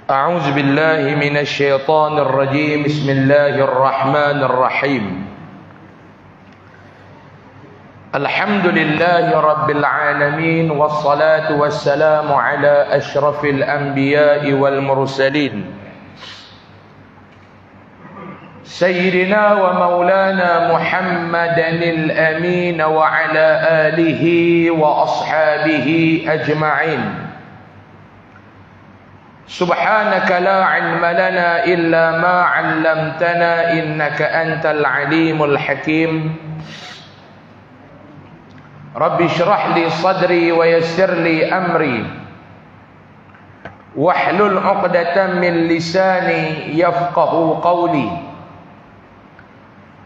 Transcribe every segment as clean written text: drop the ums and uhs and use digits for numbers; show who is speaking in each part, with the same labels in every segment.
Speaker 1: أعوذ بالله من الشيطان الرجيم. بسم الله الرحمن الرحيم. الحمد لله رب العالمين، والصلاة والسلام على أشرف الأنبياء والمرسلين سيدنا ومولانا محمدا الأمين وعلى آله وأصحابه أجمعين. سبحانك لا علم لنا إلا ما علمتنا إنك أنت العليم الحكيم. رب اشرح لي صدري ويسر لي أمري واحلل عقدة من لساني يفقه قولي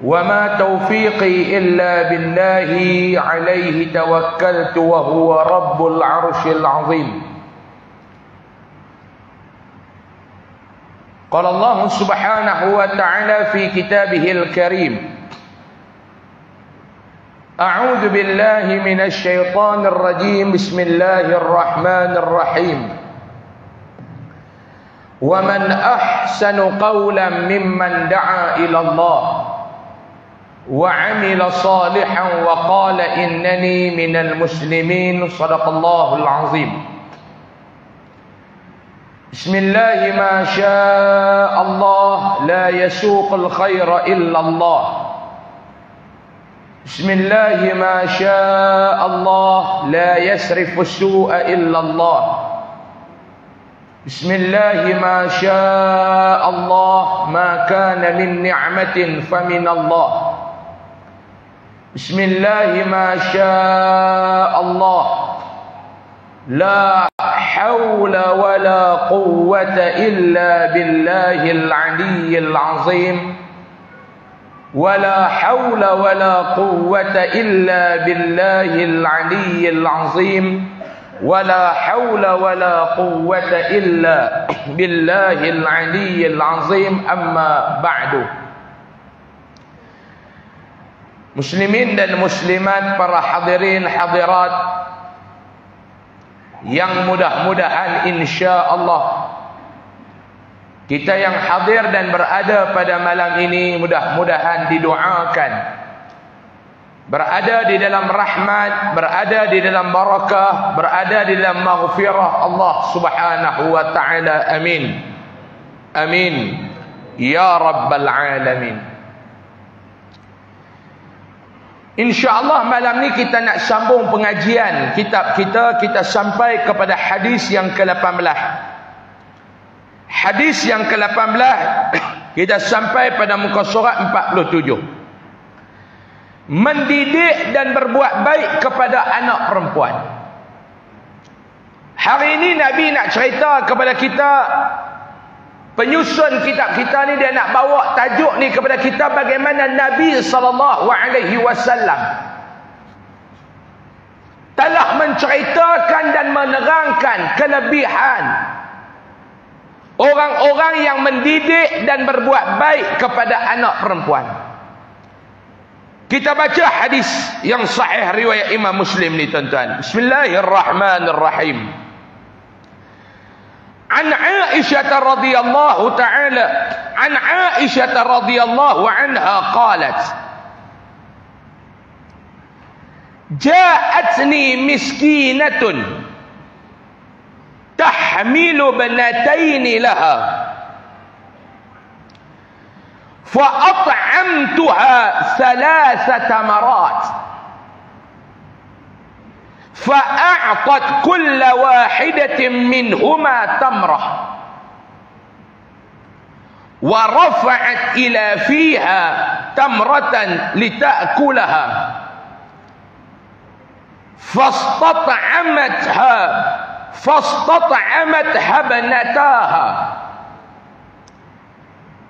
Speaker 1: وما توفيقي إلا بالله عليه توكلت وهو رب العرش العظيم. قال الله سبحانه وتعالى في كتابه الكريم: أعوذ بالله من الشيطان الرجيم. بسم الله الرحمن الرحيم. ومن أحسن قولا ممن دعا إلى الله وعمل صالحا وقال إنني من المسلمين. صدق الله العظيم. بسم الله ما شاء الله لا يسوق الخير إلا الله. بسم الله ما شاء الله لا يسرف السوء إلا الله. بسم الله ما شاء الله ما كان من نعمة فمن الله. بسم الله ما شاء الله لا حول ولا قوة إلا بالله العلي العظيم. ولا حول ولا قوة إلا بالله العلي العظيم. ولا حول ولا قوة إلا بالله العلي العظيم. أما بعد. Muslimin dan muslimat, para hadirin hadirat yang mudah-mudahan insya-Allah kita yang hadir dan berada pada malam ini mudah-mudahan didoakan berada di dalam rahmat, berada di dalam barakah, berada di dalam maghfirah Allah Subhanahu wa taala. Amin. Amin ya rabbal alamin. InsyaAllah malam ni kita nak sambung pengajian kitab kita sampai kepada hadis yang ke-18. Hadis yang ke-18 kita sampai pada muka surat 47. Mendidik dan berbuat baik kepada anak perempuan. Hari ini Nabi nak cerita kepada kita, penyusun kitab kita ni dia nak bawa tajuk ni kepada kita, bagaimana Nabi SAW telah menceritakan dan menerangkan kelebihan orang-orang yang mendidik dan berbuat baik kepada anak perempuan. Kita baca hadis yang sahih riwayat Imam Muslim ni tuan-tuan. Bismillahirrahmanirrahim. عن عائشة رضي الله تعالى عن عائشة رضي الله عنها قالت: جاءتني مسكينة تحمل بنتين لها فأطعمتها 3 مرات فأعطت كل واحدة منهما تمرة ورفعت إلى فيها تمرة لتأكلها فاستطعمتها ابنتاها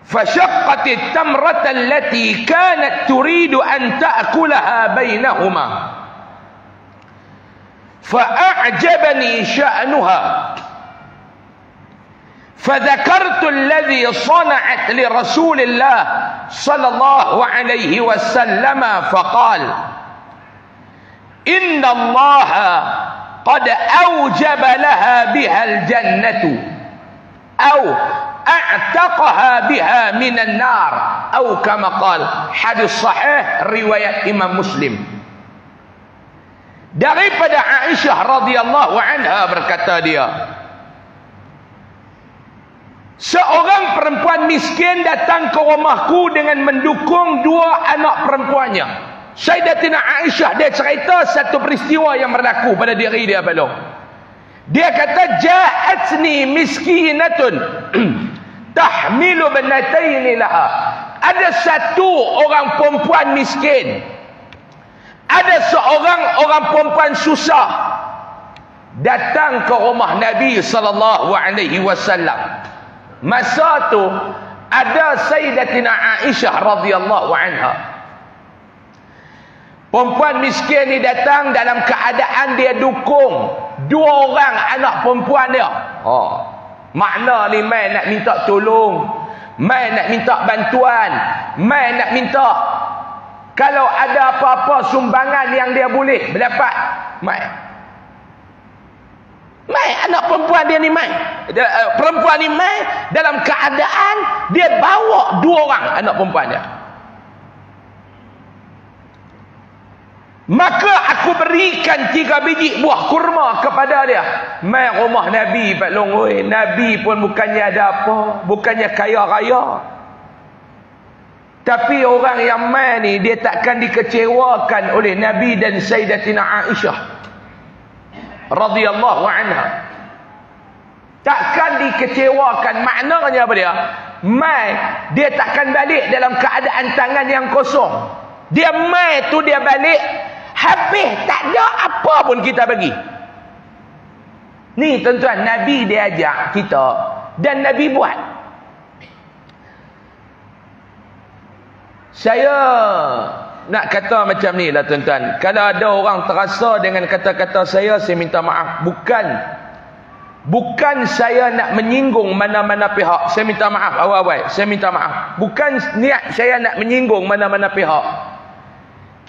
Speaker 1: فشقت التمرة التي كانت تريد أن تأكلها بينهما فأعجبني شأنها فذكرت الذي صنعت لرسول الله صلى الله عليه وسلم فقال: إن الله قد أوجب لها بها الجنة au a'taqaha biha minan nar, atau kama qala. Hadis sahih riwayat Imam Muslim. Daripada Aisyah radhiyallahu anha berkata dia, seorang perempuan miskin datang ke rumahku dengan mendukung dua anak perempuannya. Sayyidatina Aisyah dia cerita satu peristiwa yang berlaku pada diri dia belum. Dia kata ja'atni miskinatun tahmilu banataini laha. Ada satu orang perempuan miskin, ada seorang orang perempuan susah datang ke rumah Nabi sallallahu alaihi wasallam. Masa tu ada Sayyidatina Aisyah radhiyallahu anha. Perempuan miskin ni datang dalam keadaan dia dukung dua orang anak perempuan dia. Makna ni mai nak minta tolong, mai nak minta bantuan, mai nak minta kalau ada apa-apa sumbangan yang dia boleh berdapat, mai. Mai anak perempuan dia ni mai. Perempuan ni mai dalam keadaan dia bawa dua orang anak perempuan dia. Maka aku berikan 3 biji buah kurma kepada dia. Mai rumah Nabi Pak Long. Oi, Nabi pun bukannya ada apa, bukannya kaya raya. Tapi orang yang mai ni dia takkan dikecewakan oleh Nabi dan Sayyidatina Aisyah radhiyallahu anha. Takkan dikecewakan. Maknanya apa dia? Mai dia takkan balik dalam keadaan tangan yang kosong. Dia mai tu dia balik habis tak ada apa pun kita bagi. Ni tuan-tuan, Nabi dia ajak kita dan Nabi buat. Saya nak kata macam ni lah tuan-tuan. Kalau ada orang terasa dengan kata-kata saya minta maaf. Bukan saya nak menyinggung mana-mana pihak. Saya minta maaf awal-awal. Saya minta maaf. Bukan niat saya nak menyinggung mana-mana pihak.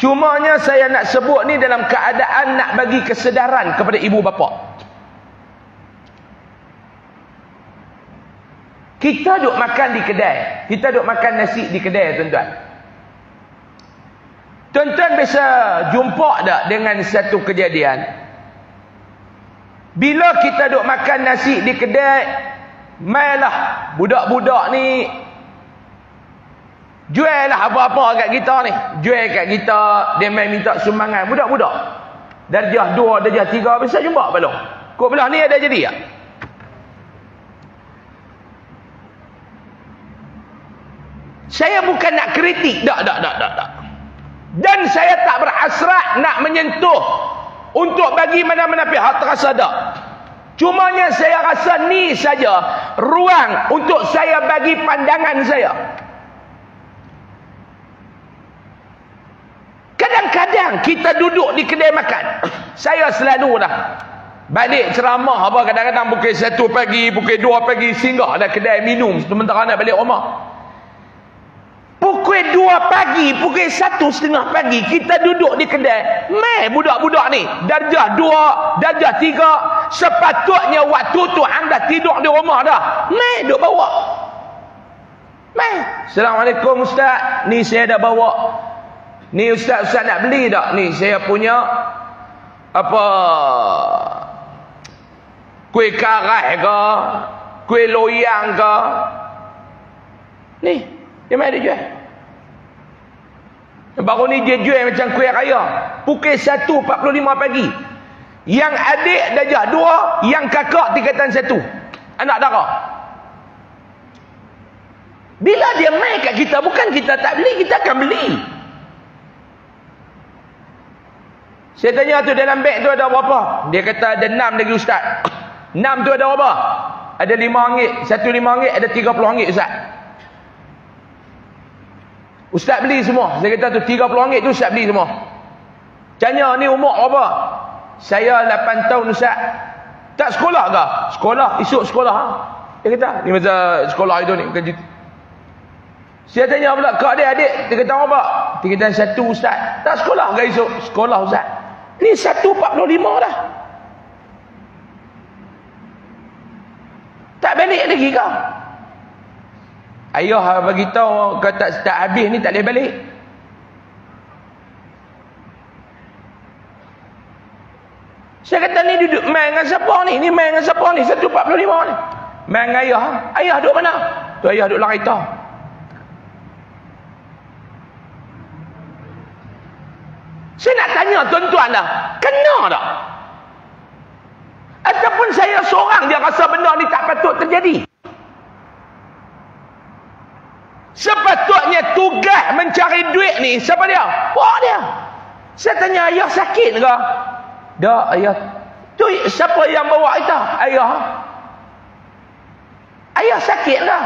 Speaker 1: Cumanya saya nak sebut ni dalam keadaan nak bagi kesedaran kepada ibu bapa. Kita duk makan di kedai. Kita duk makan nasi di kedai tuan-tuan. Tuan-tuan bisa jumpa tak dengan satu kejadian? Bila kita duk makan nasi di kedai, mailah budak-budak ni jual lah apa-apa kat kita ni. Jual kat kita, dia main minta sumbangan. Budak-budak darjah 2, darjah 3 bisa jumpa belum? Kok belah ni ada jadi tak? Saya bukan nak kritik. Tak. Dan saya tak berhasrat nak menyentuh untuk bagi mana-mana pihak terasa tak. Cumanya saya rasa ni saja ruang untuk saya bagi pandangan saya. Kadang-kadang kita duduk di kedai makan. Saya selalu dah balik ceramah apa kadang-kadang pukul 1 pagi, pukul 2 pagi singgah dah kedai minum sementara nak balik rumah. Pukul 2 pagi, pukul 1:30 pagi kita duduk di kedai. Mai budak-budak ni darjah 2, darjah 3, sepatutnya waktu tu hang dah tidur di rumah dah. Mai duk bawa. Mai, Assalamualaikum Ustaz, ni saya dah bawa. Ni Ustaz nak beli tak? Ni saya punya apa kuih karai ke, kuih loyang ke. Ni, dia mai dia jual. Baru ni dia jual macam kuih raya. Pukul 1:45 pagi. Yang adik darjah 2, yang kakak tingkatan 1. Anak dara. Bila dia mai kat kita, bukan kita tak beli, kita akan beli. Saya tanya tu dalam beg tu ada berapa? Dia kata ada 6 lagi Ustaz. 6 tu ada berapa? Ada RM5. Satu RM5, ada RM30 Ustaz. Ustaz beli semua. Saya kata tu RM30 tu Ustaz beli semua. Tanya ni umur berapa? Saya 8 tahun Ustaz. Tak sekolah ke? Sekolah, esok sekolah. Dia kata, ni masa sekolah itu ni. Saya tanya pula, kak dia adik, dia kata apa? Tingkatan 1 Ustaz. Tak sekolah ke esok? Sekolah Ustaz. Ni 1:45 dah. Tak balik lagi kau. Ayah bagi tahu kau tak habis ni tak boleh balik. Saya kata ni duduk main dengan siapa ni? Ni main dengan siapa ni? 1.45 ni. Main dengan ayah. Ayah duduk mana? Tu ayah duduk dalam kereta. Saya nak tanya tuan-tuan dah. Kena tak? Ataupun saya seorang dia rasa benda ni tak patut terjadi? Sepatutnya tugas mencari duit ni siapa dia? Pak dia. Saya tanya ayah sakit ke? Dah ayah. Tu siapa yang bawa kita? Ayah. Ayah sakit ke?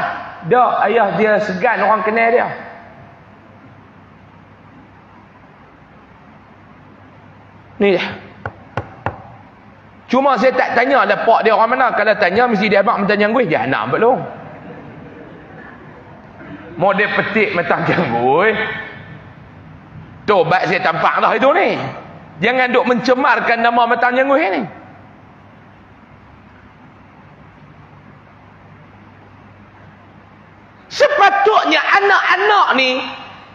Speaker 1: Dah ayah dia segan orang kenal dia. Ni dia. Cuma saya tak tanya ada pak dia orang mana. Kalau tanya mesti dia abang mentang janggut. Jahanam belum. Mau dia petik mentang janggut. Tobat saya tampak dah itu ni. Jangan duk mencemarkan nama mentang janggut ni. Sepatutnya anak-anak ni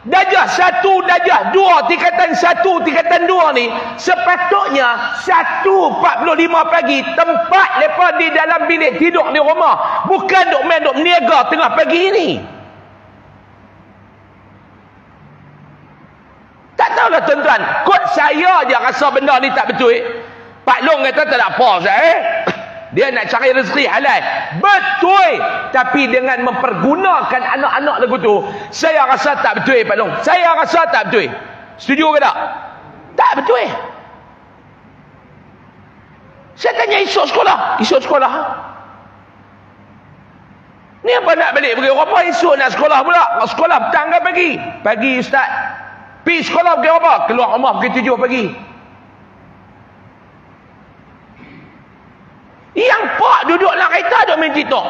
Speaker 1: darjah 1, darjah 2, tingkatan 1, tingkatan 2 ni sepatutnya 1.45 pagi tempat mereka di dalam bilik tidur di rumah, bukan duk main duk niaga tengah pagi ni. Tak tahu lah tuan-tuan, kot saya je rasa benda ni tak betul. Pak Long kata tak ada apa saya. Dia nak cari rezeki halal. Betul. Tapi dengan mempergunakan anak-anak lagu tu, saya rasa tak betul Pak Long. Saya rasa tak betul. Setuju ke tak? Tak betul. Saya tanya esok sekolah. Esok sekolah. Ni apa nak balik pergi apa? Esok nak sekolah pula. Sekolah petang ke pagi? Pagi ustaz. Pergi sekolah pergi apa? Keluar rumah pergi 7 pagi. Yang pak duduk dalam kereta duk main TikTok.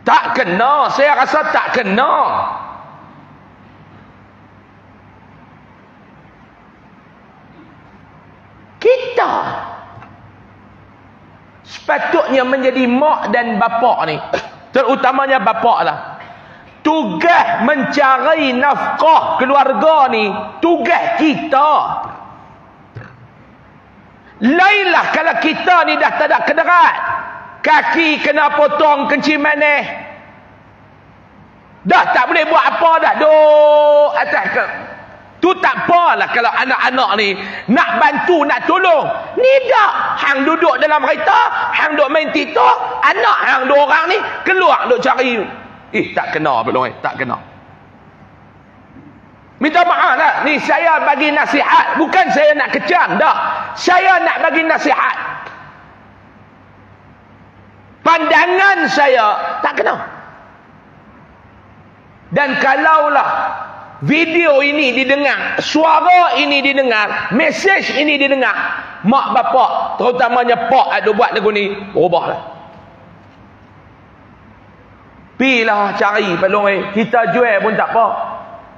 Speaker 1: Tak kena. Saya rasa tak kena. Kita sepatutnya menjadi mak dan bapak ni, terutamanya bapak lah, tugas mencari nafkah keluarga ni tugas kita. Lainlah kalau kita ni dah tak ada kederat, kaki kena potong kencing manis, dah tak boleh buat apa dah, duk atas ke tu tak apalah. Kalau anak-anak ni nak bantu, nak tolong, ni dah hang duduk dalam kereta, hang duk main TikTok, anak hang dua orang ni keluar duk cari. Tak kena belum tak kena. Minta maaf lah. Ni saya bagi nasihat, bukan saya nak kecam dah. Saya nak bagi nasihat. Pandangan saya tak kena. Dan kalaulah video ini didengar, suara ini didengar, mesej ini didengar, mak bapak terutamanya pak ada buat lagu ni, ubahlah. Pilah cari Pak Long. Kita jual pun tak apa.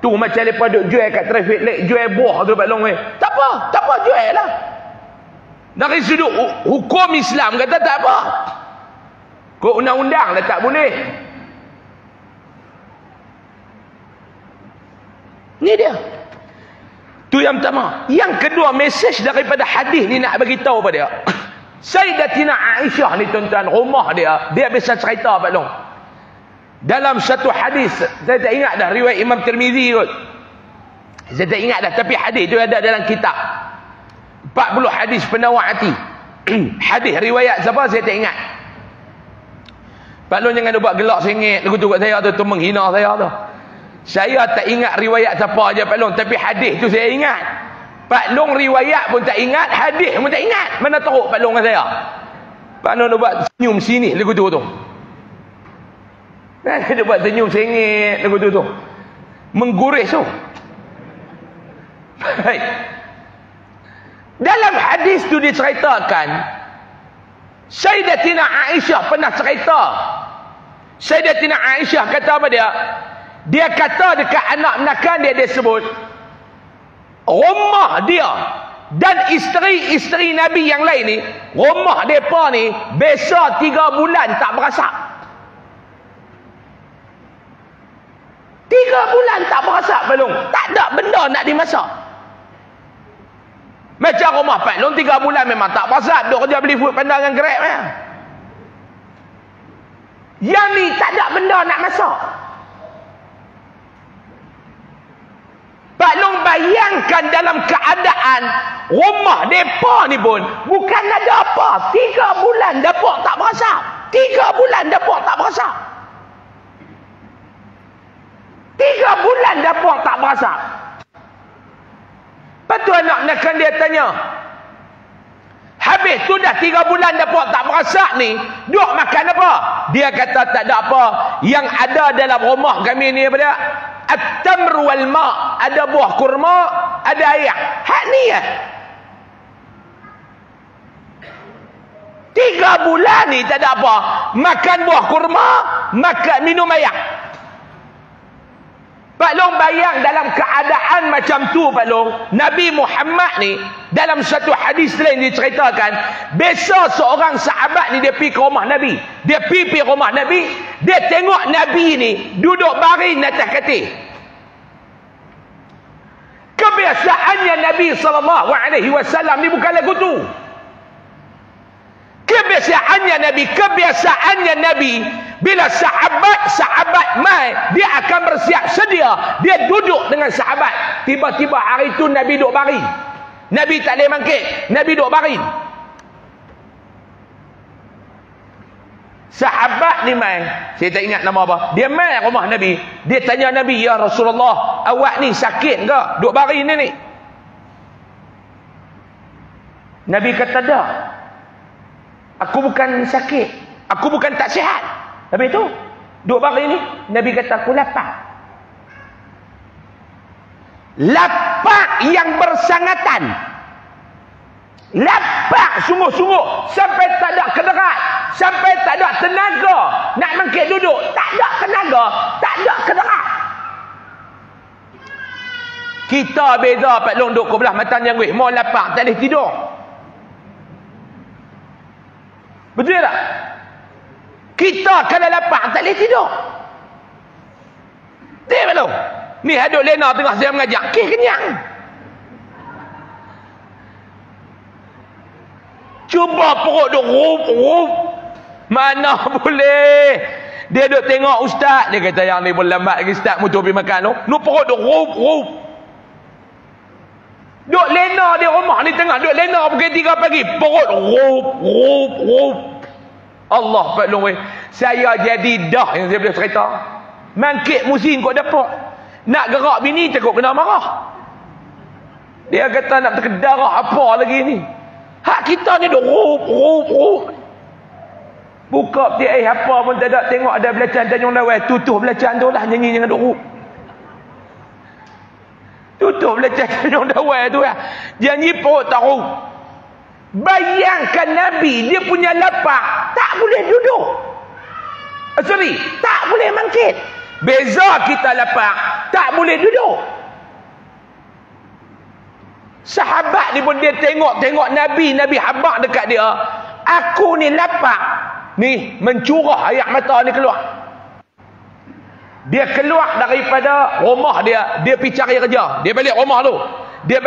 Speaker 1: Tu macam mereka duk jual kat traffic light, jual buah tu Pak Long. Tak apa jual lah. Dari sudut hukum Islam kata tak apa. Kau undang-undang lah tak boleh. Ni dia. Tu yang pertama. Yang kedua, mesej daripada hadis ni nak bagi tahu pada dia. Sayyidatina Aisyah ni tuan-tuan, rumah dia biasa cerita Pak Long. Dalam satu hadis, saya tak ingat dah riwayat Imam Tirmizi kot. Saya tak ingat dah, tapi hadis tu ada dalam kitab 40 hadis penawar hati. Hadis riwayat siapa saya tak ingat. Pak Long jangan buat gelak sengit lagu tu kat saya tu menghina saya tu. Saya tak ingat riwayat siapa aja Pak Long, tapi hadis tu saya ingat. Pak Long riwayat pun tak ingat, hadis pun tak ingat. Mana teruk Pak Long dengan saya. Pak Long buat senyum sini lagu tu. Dia buat senyum sengit lagu tu. Mengguris tu. Baik. Dalam hadis tu diceritakan, Sayyidatina Aisyah pernah cerita. Sayyidatina Aisyah kata apa dia? Dia kata dekat anak menakan dia sebut, rumah dia Dan isteri-isteri Nabi yang lain ni, rumah mereka ni biasa 3 bulan tak berasap. 3 bulan tak berasap Pak Long. Tak ada benda nak dimasak. Macam rumah Pak Long 3 bulan memang tak berasap. Duk kerja beli food panda dengan Grab ya. Yang ni tak ada benda nak masak. Pak Long bayangkan dalam keadaan rumah mereka ni pun bukan ada apa. 3 bulan dapur tak berasap. 3 bulan dapur tak berasap. 3 bulan dapur tak berasap. Lepas tu anak menekan dia tanya, habis tu dah 3 bulan dapur tak berasap ni, duk makan apa? Dia kata tak ada apa. Yang ada dalam rumah kami ni apa dia? At-tamr wal ma'. Ada buah kurma, ada air. Hak ni ya. 3 bulan ni tak ada apa. Makan buah kurma, makan minum air. Pak Long bayang dalam keadaan macam tu Pak Long, Nabi Muhammad ni dalam satu hadis lain diceritakan, biasa seorang sahabat ni dia pergi ke rumah Nabi. Dia pergi rumah Nabi, dia tengok Nabi ni duduk baring atas katil. Kebiasaannya Nabi SAW ni bukan lagu tu. Kebiasaannya Nabi bila sahabat mai, dia akan bersiap sedia, dia duduk dengan sahabat. Tiba-tiba hari tu Nabi duduk baring. Nabi tak boleh bangkit, Nabi duduk baring. Sahabat ni mai, saya tak ingat nama apa, dia mai rumah Nabi, dia tanya Nabi, ya Rasulullah, awak ni sakit ke duduk baring ni? Nabi kata dah, aku bukan sakit, aku bukan tak sihat. Habis tu duduk baring ni, Nabi kata aku lapar. Lapar yang bersangatan. Lapar sungguh-sungguh sampai tak ada kederat, sampai tak ada tenaga nak bangkit duduk, tak ada tenaga, tak ada kederat. Kita beza Pak Long duduk ke belah mata janggut, mau lapar tak boleh tidur. Betul tak? Kita kalau lapar tak boleh tidur. Betul Pak Long? Ni hadut lena tengah saya mengajak, kenyang. Cuba perut duk rup. Mana boleh. Dia duk tengok ustaz, dia kata yang ni pun lambat lagi ustaz mutu pergi makan tu. Nu perut duk rup. Duk lena di rumah ni tengah duk lena pukul 3 pagi, perut rup. Allah Pak Long, saya jadi dah yang saya boleh cerita. Mangkit musim kau dapur. Nak gerak bini takut kena marah. Dia kata nak terkedarah apa lagi ni. Hak kita ni duk rup. Buka peti apa pun tak ada, tengok ada belacan Tanjung Lawai, tutup belacan tu lah, nyanyi jangan duk rup. Tutup belacan Tanjung Lawai tu lah, janji perut tak rup. Bayangkan Nabi, dia punya lapar, tak boleh duduk. Tak boleh bangkit. Beza kita lapar, tak boleh duduk. Sahabat ni pun dia tengok Nabi habaq dekat dia. Aku ni lapar. Ni mencurah air mata ni keluar. Dia keluar daripada rumah dia pergi cari kerja. Dia balik rumah tu. Dia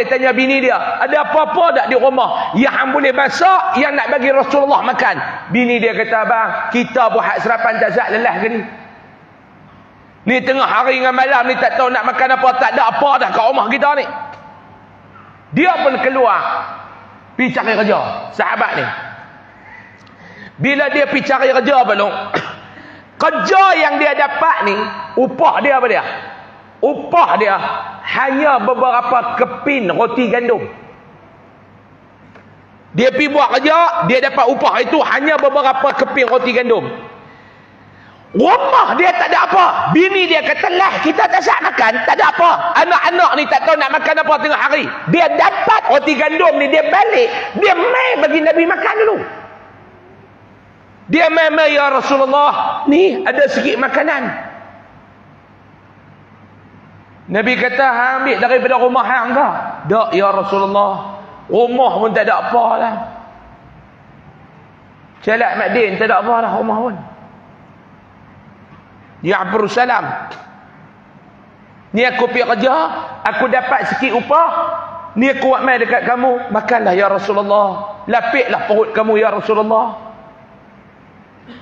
Speaker 1: tanya bini dia, ada apa-apa tak di rumah yang hang boleh masak, yang nak bagi Rasulullah makan? Bini dia kata, bang, kita buat sarapan jazak lelah ke ni? Ni tengah hari dengan malam ni tak tahu nak makan apa, tak ada apa dah kat rumah kita ni. Dia pun keluar pergi cari kerja, sahabat ni. Bila dia pergi cari kerja belum, kerja yang dia dapat ni, upah dia apa dia? Upah dia hanya beberapa keping roti gandum. Dia pergi buat kerja, dia dapat upah itu hanya beberapa keping roti gandum. Rumah dia tak ada apa. Bini dia kata, lah kita tak siap makan, tak ada apa. Anak-anak ni tak tahu nak makan apa tengah hari. Dia dapat roti gandum ni, dia balik, dia mai bagi Nabi makan dulu. Dia mai, ya Rasulullah, ni ada sikit makanan. Nabi kata, hang ambil daripada rumah hang ke? Tak ya Rasulullah. Rumah pun tak ada apa lah. Calat Madin tak ada apa lah rumah pun. Ya'bur salam. Ni aku pergi kerja, aku dapat sikit upah. Ni aku buat mai dekat kamu, makanlah ya Rasulullah. Lapiklah perut kamu ya Rasulullah.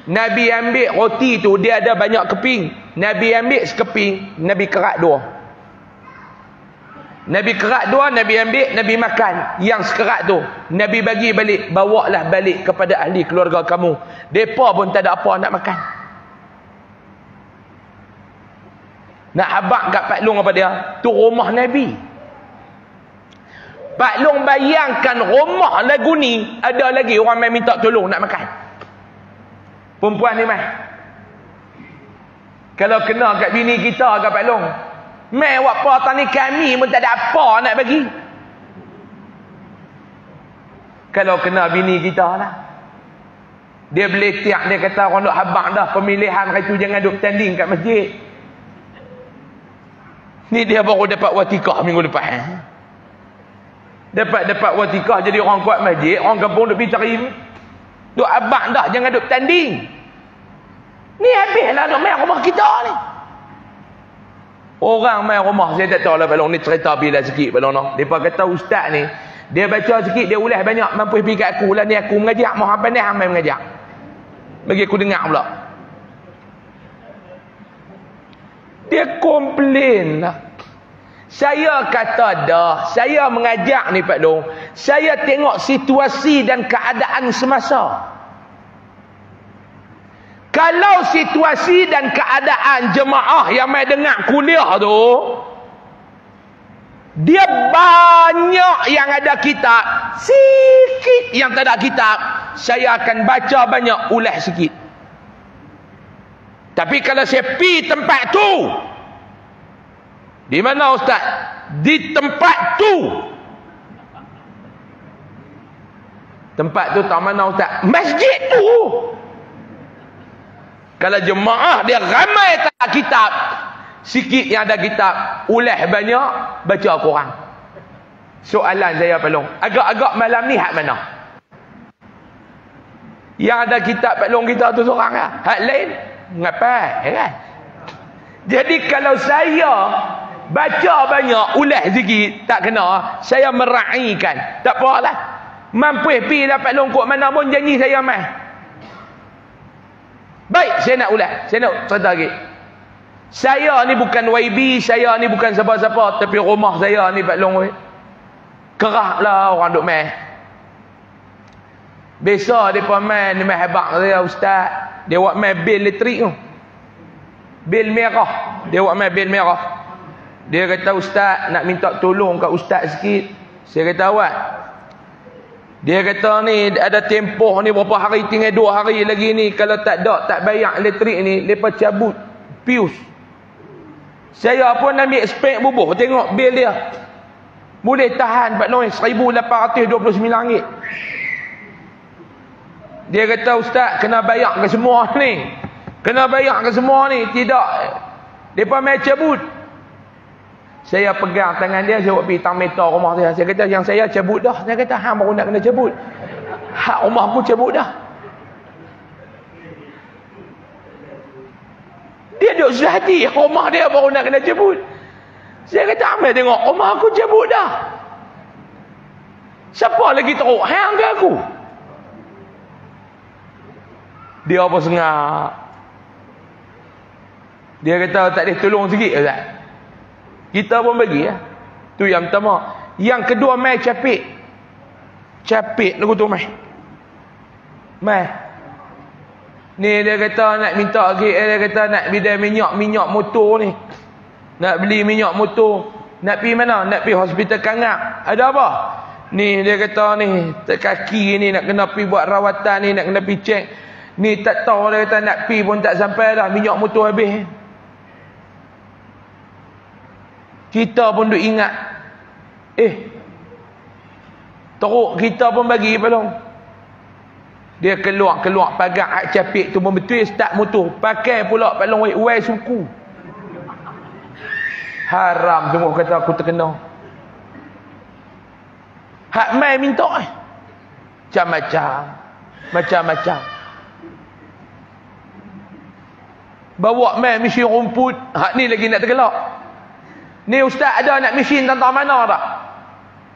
Speaker 1: Nabi ambil roti tu, dia ada banyak keping. Nabi ambil sekeping, Nabi kerak dua. Nabi kerak dua, Nabi ambil, Nabi makan. Yang sekerak tu, Nabi bagi balik. Bawalah balik kepada ahli keluarga kamu. Mereka pun tak ada apa nak makan. Nak habak kat Pak Long apa dia? Tu rumah Nabi. Pak Long bayangkan rumah lagu ni, ada lagi orang main minta tolong nak makan. Perempuan ni mai. Kalau kena kat bini kita kat Pak Long, mai buat apa tani kami pun tak ada apa nak bagi. Kalau kena bini kita lah. Dia boleh tiak, dia kata orang duk habak dah pemilihan hari tu jangan duk tanding kat masjid. Ni dia baru dapat watikah minggu lepas. Dapat watikah jadi orang kuat masjid, orang kampung duk pergi cari. Duk habak dah jangan duk tanding. Ni habislah duk main rumah kita ni. Orang main rumah, saya tak tahu lah balong ni cerita bila sikit balong no. Depa kata ustaz ni, dia baca sikit dia ulas banyak mampu pergi kat aku lah ni aku mengajak Muhammad ni hang main mengajak. Bagi aku dengar pula. Dia komplain lah. Saya kata dah, saya mengajak ni Pak Long, saya tengok situasi dan keadaan semasa. Kalau situasi dan keadaan jemaah yang mai dengar kuliah tu, dia banyak yang ada kitab, sikit yang tak ada kitab, saya akan baca banyak, ulas sikit. Tapi kalau saya pergi tempat tu, di mana ustaz? Di tempat tu. Tempat tu tak mana ustaz? Masjid tu. Kalau jemaah dia ramai tak kitab, sikit yang ada kitab, ulas banyak, baca kurang. Soalan saya Pak Long, agak-agak malam ni hak mana? Yang ada kitab Pak Long kita tu seorang lah. Hak lain ngapai kan? Jadi kalau saya baca banyak, ulas sikit, tak kena, saya meraihkan. Tak apalah. Mampu pergi dapat longkok mana pun janji saya mai. Baik, saya nak ulas. Saya nak cerita lagi. Saya ni bukan YB, saya ni bukan siapa-siapa, tapi rumah saya ni Pak Long kerah lah orang duk mai. Biasa depa mai ni mai habaq saya ustaz. Dia buat mai bil elektrik tu. Bil merah. Dia buat mai bil merah. Dia kata ustaz nak minta tolong kat ustaz sikit. Saya kata awak. Dia kata ni ada tempoh ni berapa hari, tinggal 2 hari lagi ni. Kalau tak bayar elektrik ni, lepas cabut pius. Saya pun ambil spek bubuh, tengok bil dia. Boleh tahan Pak Long RM1,829. Dia kata ustaz kena bayar ke semua ni. Kena bayar ke semua ni. Tidak. Depa mai cabut. Saya pegang tangan dia, saya buat pergi tang meter rumah dia. Saya kata yang saya cabut dah. Saya kata hang baru nak kena cabut. Hak rumah aku cabut dah. Dia duduk sehati, rumah dia baru nak kena cabut. Saya kata ambil tengok, rumah aku cabut dah. Siapa lagi teruk? Hang ke aku? Dia apa sengak? Dia kata tak boleh tolong sikit Ustaz. Kita pun bagi ya. Tu yang pertama. Yang kedua mai capik. Capik lagu tu mai. Mai. Ni dia kata nak minta lagi, dia kata nak bidai minyak motor ni. Nak beli minyak motor. Nak pergi mana? Nak pergi hospital Kangak. Ada apa? Ni dia kata ni kaki ni nak kena pergi buat rawatan ni, nak kena pergi cek. Ni tak tahu dia kata nak pergi pun tak sampai dah, minyak motor habis. Kita pun duk ingat. Teruk kita pun bagi belum. Dia keluar pagar hak capik tu pun betul start motor. Pakai pula Pak Long wai suku. Haram sungguh kata aku terkena. Hak mai minta macam-macam. Bawa mai mesin rumput, hak ni lagi nak tergelak. Ni ustaz ada nak mesin tentang mana tak?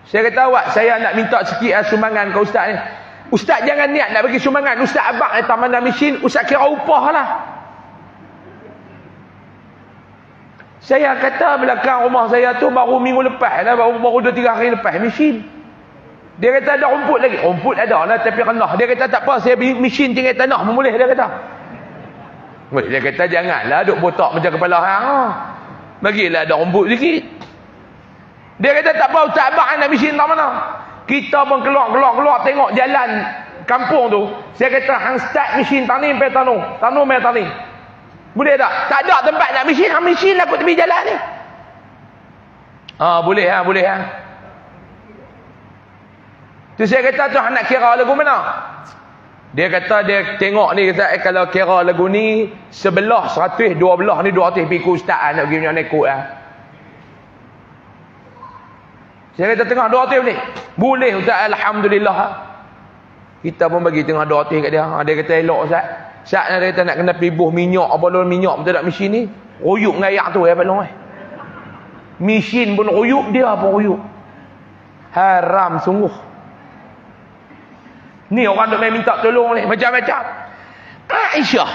Speaker 1: Saya kata awak, saya nak minta sikit sumbangan ke ustaz ni. Ustaz jangan niat nak bagi sumbangan. Ustaz abang tentang mana mesin, ustaz kira upah lah. Saya kata belakang rumah saya tu baru minggu lepas lah, baru 2-3 hari lepas mesin. Dia kata ada rumput lagi. Rumput ada lah tapi rendah. Dia kata tak apa, saya beli mesin tinggal tanah memulih, dia kata. Dia kata janganlah duk botak macam kepala hang. Bagilah ada rumput sikit. Dia kata tak apa ustaz abang nak mesin tak mana. Kita pun keluar tengok jalan kampung tu. Saya kata hang start mesin tani sampai tanung sampai tani. Boleh tak? Tak ada tempat nak mesin, hang mesin aku tepi jalan ni. Boleh ha. Tu saya kata tu nak kira lagu mana? Dia kata dia tengok ni, kata kalau kira lagu ni sebelah 100, dua belah ni 200 piku ustaz nak pergi nak ikut lah. Saya kata tengah 200 ni. Boleh ustaz, alhamdulillah. Kita pun bagi tengah 200 kat dia. Dia kata elok ustaz. Ustaz dia kata nak kena pibuh minyak apa lon minyak betul tak mesin ni? Royuk dengan ayak tu ya balong mesin pun royuk, dia pun royuk. Haram sungguh. Ni orang duk main minta tolong ni macam-macam. Aisyah,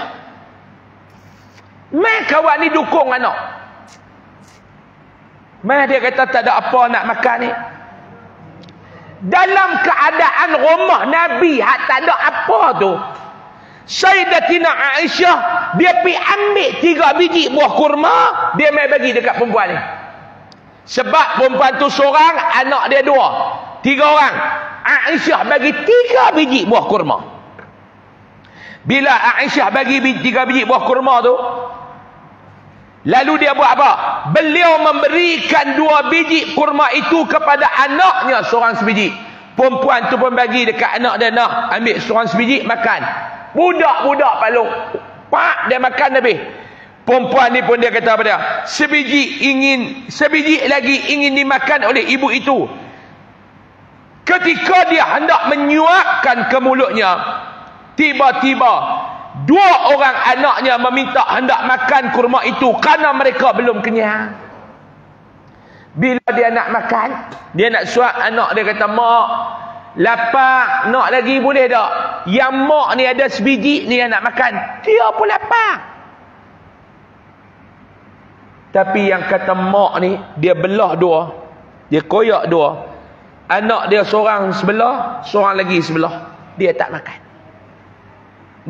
Speaker 1: mai kawan ni dukung anak. Mai dia kata tak ada apa nak makan ni. Dalam keadaan rumah Nabi hak tak ada apa tu, Sayyidatina Aisyah dia pergi ambil 3 biji buah kurma, dia mai bagi dekat perempuan ni. Sebab perempuan tu seorang, anak dia 2, 3 orang. Aisyah bagi 3 biji buah kurma. Bila Aisyah bagi 3 biji buah kurma tu, lalu dia buat apa? Beliau memberikan 2 biji kurma itu kepada anaknya seorang sebiji. Perempuan tu pun bagi dekat anak dia, nak ambil seorang sebiji makan. Budak-budak palung, pak dia makan habis. Perempuan ni pun dia kata pada dia, sebiji lagi ingin dimakan oleh ibu itu. Ketika dia hendak menyuapkan ke mulutnya, tiba-tiba 2 orang anaknya meminta hendak makan kurma itu kerana mereka belum kenyang. Bila dia nak makan, dia nak suap anak dia, kata mak lapar, nak lagi boleh tak? Yang mak ni ada sebiji ni yang nak makan, dia pun lapar. Tapi yang kata mak ni, dia belah 2, dia koyak 2. Anak dia seorang sebelah, seorang lagi sebelah, dia tak makan.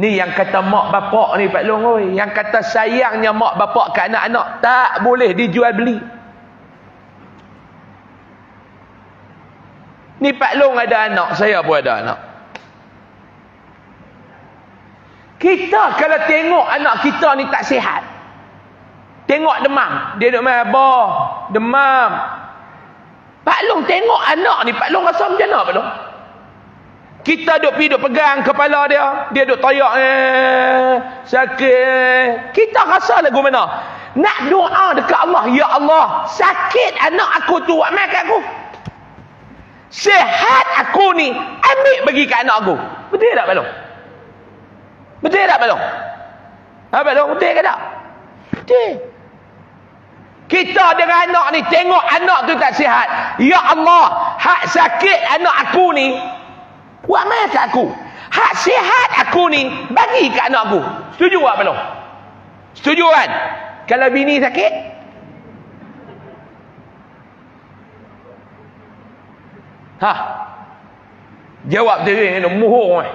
Speaker 1: Ni yang kata mak bapak ni Pak Long oi, yang kata sayangnya mak bapak ke anak-anak tak boleh dijual beli. Ni Pak Long ada anak, saya pun ada anak. Kita kalau tengok anak kita ni tak sihat, tengok demam, dia duk main abah, demam. Pak Long tengok anak ni, Pak Long rasa macam mana Pak Long? Kita duk pergi duk pegang kepala dia duk tayak sakit. Kita rasa lagu mana? Nak doa dekat Allah, ya Allah, sakit anak aku tu, buat mai kat aku. Sihat aku ni, ambil bagi kat anak aku. Betul tak Pak Long? Betul tak Pak Long? Pak Long, betul ke tak? Betul. Kita dengan anak ni, tengok anak tu tak sihat, ya Allah, hak sakit anak aku ni buat mai kat aku. Hak sihat aku ni bagi kat anak aku. Setuju tak belum? Setuju kan? Kalau bini sakit, jawab tu ni muhur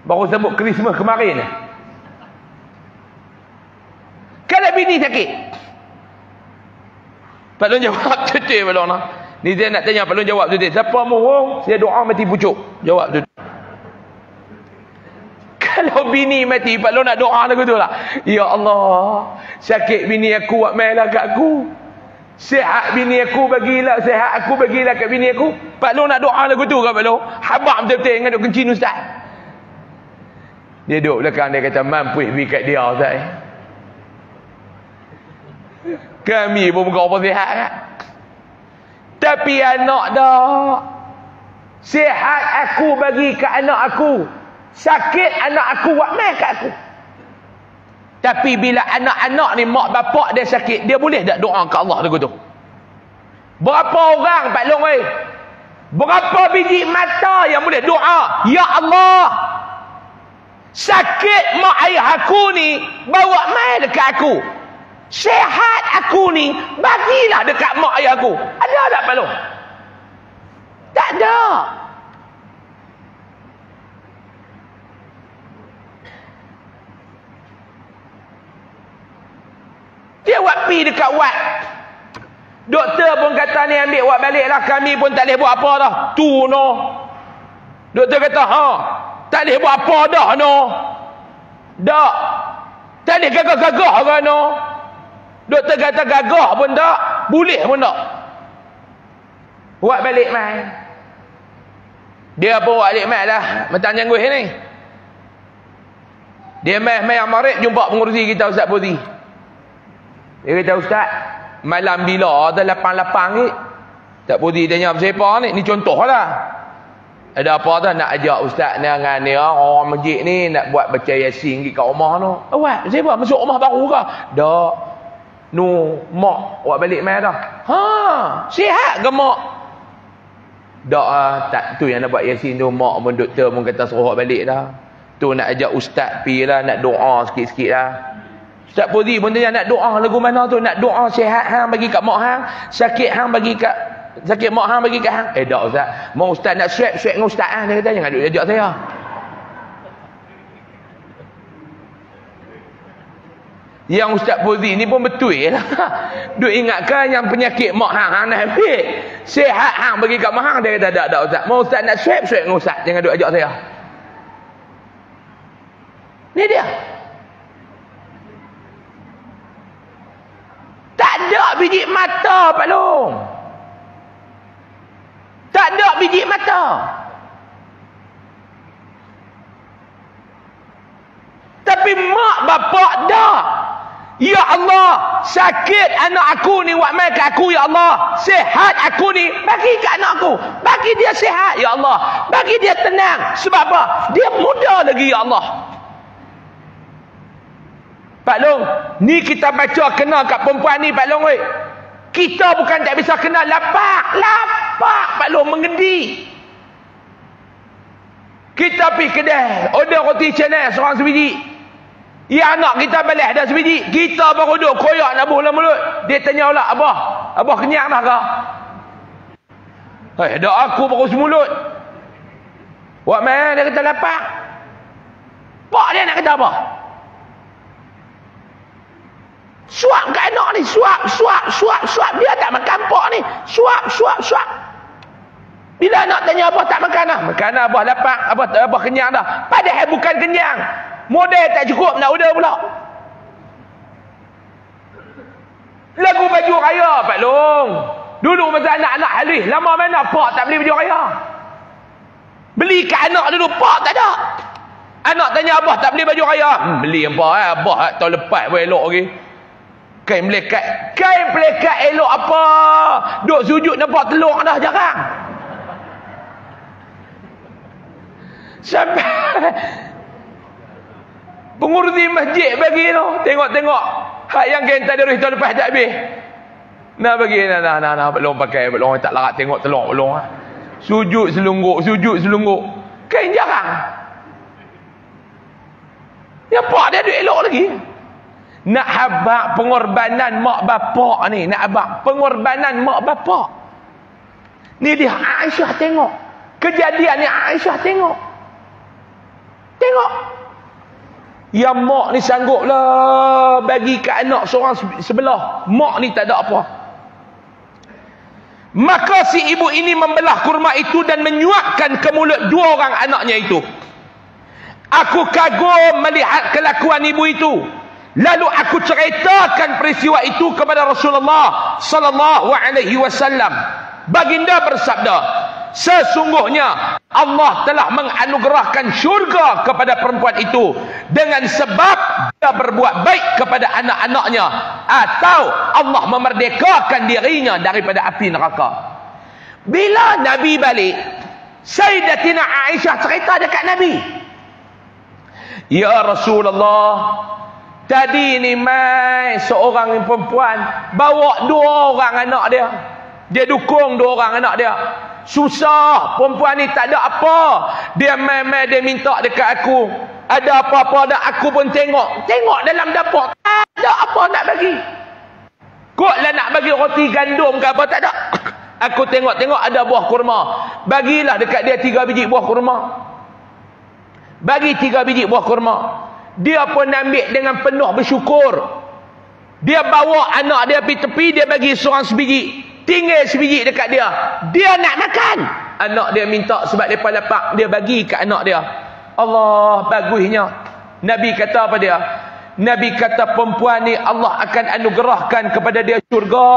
Speaker 1: baru sambut Christmas kemarin. Kalau bini sakit, Pak Long jawab betul Pak Long lah. Ni saya nak tanya Pak Long jawab betul. Siapa mohon, saya doa mati pucuk. Jawab betul. Kalau bini mati, Pak Long nak doa lagu tu lah. Ya Allah, sakit bini aku, buat mainlah kat aku. Sihat bini aku, bagilah sihat aku, bagilah kat bini aku. Pak Long nak doa lagu tu kan Pak Long? Habak betul-betul dengan duk kencing ustaz. Dia duduk belakang, dia kata mampu pergi kat dia ustaz. Kami pun bukan orang sihat kan. Tapi anak dah. Sihat aku bagi ke anak aku. Sakit anak aku buat mai kat aku. Tapi bila anak-anak ni mak bapak dia sakit, dia boleh tak doa ke Allah lagu tu? Berapa orang Pak Long berapa biji mata yang boleh doa, ya Allah, sakit mak ayah aku ni bawa mai dekat aku. Sihat aku ni bagilah dekat mak ayah aku. Ada tak Pak Long? Tak ada. Dia buat pi dekat wad. Doktor pun kata ni ambil wad balik lah. Kami pun tak boleh buat apa dah. Tu no. Doktor kata tak boleh buat apa dah no. Tak. Tak boleh gagah-gagah ke no. Doktor kata gagah pun tak. Boleh pun tak. Buat balik mai. Dia pun buat balik mai lah. Mentang jangguh ni. Dia mai yang marik jumpa pengurusi kita Ustaz Putih. Dia kata, Ustaz, malam bila ada 8-8 ni? Tak Putih tanya siapa ni? Ni contoh lah. Ada apa tu? Nak ajak Ustaz ni dengan ni, orang masjid ni nak buat baca Yasin kat rumah tu. Awak, siapa? Masuk rumah baru ke? Tak. Nu, mak buat balik mai dah. Sihat ke mak? Tak, tak tu yang nak buat Yasin tu. Mak pun doktor pun kata suruh balik dah. Tu nak ajak Ustaz pi lah, nak doa sikit-sikit lah. Ustaz Putih pun tanya nak doa lagu mana tu? Nak doa sihat hang bagi kat mak hang, sakit hang bagi kat sakit mak hang bagi kat hang. Tak Ustaz. Mau Ustaz nak swab dengan Ustaz hang. Dia kata jangan duk ajak saya. Yang Ustaz Putih ni pun betul lah. Duk ingatkan yang penyakit mak hang nak ambil. Sihat hang bagi kat mak hang. Dia kata tak Ustaz. Mau Ustaz nak swab dengan Ustaz. Jangan duk ajak saya. Ni dia. Tak ada biji mata Pak Long. Tak ada biji mata. Tapi mak bapak dah. Ya Allah, sakit anak aku ni buat mai kat aku ya Allah. Sihat aku ni bagi kat anak aku. Bagi dia sihat ya Allah. Bagi dia tenang. Sebab apa? Dia muda lagi ya Allah. Pak Long, ni kita baca kena kat perempuan ni Pak Long. Kita bukan tak bisa kena lapak Pak Long mengendi. Kita pergi kedai, order roti canai seorang sebiji. Ya anak kita balik dah sebiji. Kita baru duduk koyak nak buh dalam mulut. Dia tanya pula, Abah kenyang dah ke? Dah aku baru semulut. Buat main dia kata lapak. Pak dia nak kata apa? Suap kat anak ni. Suap. Dia tak makan pak ni. Suap. Bila anak tanya apa tak makan dah. Makan dah abah lapar. Abah kenyang dah. Padahal bukan kenyang. Modal tak cukup nak order pula. Lagu baju raya Pak Long. Dulu masa anak-anak halus. Lama mana pak tak beli baju raya. Beli kat anak dulu pak tak ada. Anak tanya abah tak beli baju raya. Beli apa abah tahun lepas pun elok lagi. Kain pelekat elok apa? Duk sujud nampak telur dah jarang. Sampai pengurusi masjid bagi tu. Tengok. Hak yang kain tadarus tahun lepas tak habis. Nak bagi nah belum pakai belum tak larat tengok telur belum. Sujud selungguk. Kain jarang. Ya pak dia duk elok lagi. Nak habaq pengorbanan mak bapak ni. Nak habaq pengorbanan mak bapak. Ni dia Aisyah tengok. Kejadian ni Aisyah tengok. Yang mak ni sanggup lah bagi ke anak seorang sebelah. Mak ni tak ada apa. Maka si ibu ini membelah kurma itu dan menyuapkan ke mulut dua orang anaknya itu. Aku kagum melihat kelakuan ibu itu. Lalu aku ceritakan peristiwa itu kepada Rasulullah sallallahu alaihi wasallam. Baginda bersabda, sesungguhnya Allah telah menganugerahkan syurga kepada perempuan itu dengan sebab dia berbuat baik kepada anak-anaknya, atau Allah memerdekakan dirinya daripada api neraka. Bila Nabi balik, Sayyidatina Aisyah cerita dekat Nabi, ya Rasulullah, tadi ni mai seorang perempuan bawa 2 orang anak dia. Dia dukung 2 orang anak dia. Susah, perempuan ni tak ada apa. Dia mai dia minta dekat aku. Ada apa-apa dah, aku pun tengok. Tengok dalam dapur, tak ada apa nak bagi. Kok lah nak bagi roti gandum ke apa, tak ada. Aku tengok-tengok ada buah kurma. Bagilah dekat dia 3 biji buah kurma. Bagi 3 biji buah kurma. Dia pun ambil dengan penuh bersyukur. Dia bawa anak dia pergi tepi, dia bagi seorang sebiji. Tinggal sebiji dekat dia. Dia nak makan. Anak dia minta sebab mereka lapar, dia bagi ke anak dia. Allah, bagusnya. Nabi kata apa dia? Nabi kata perempuan ni Allah akan anugerahkan kepada dia syurga.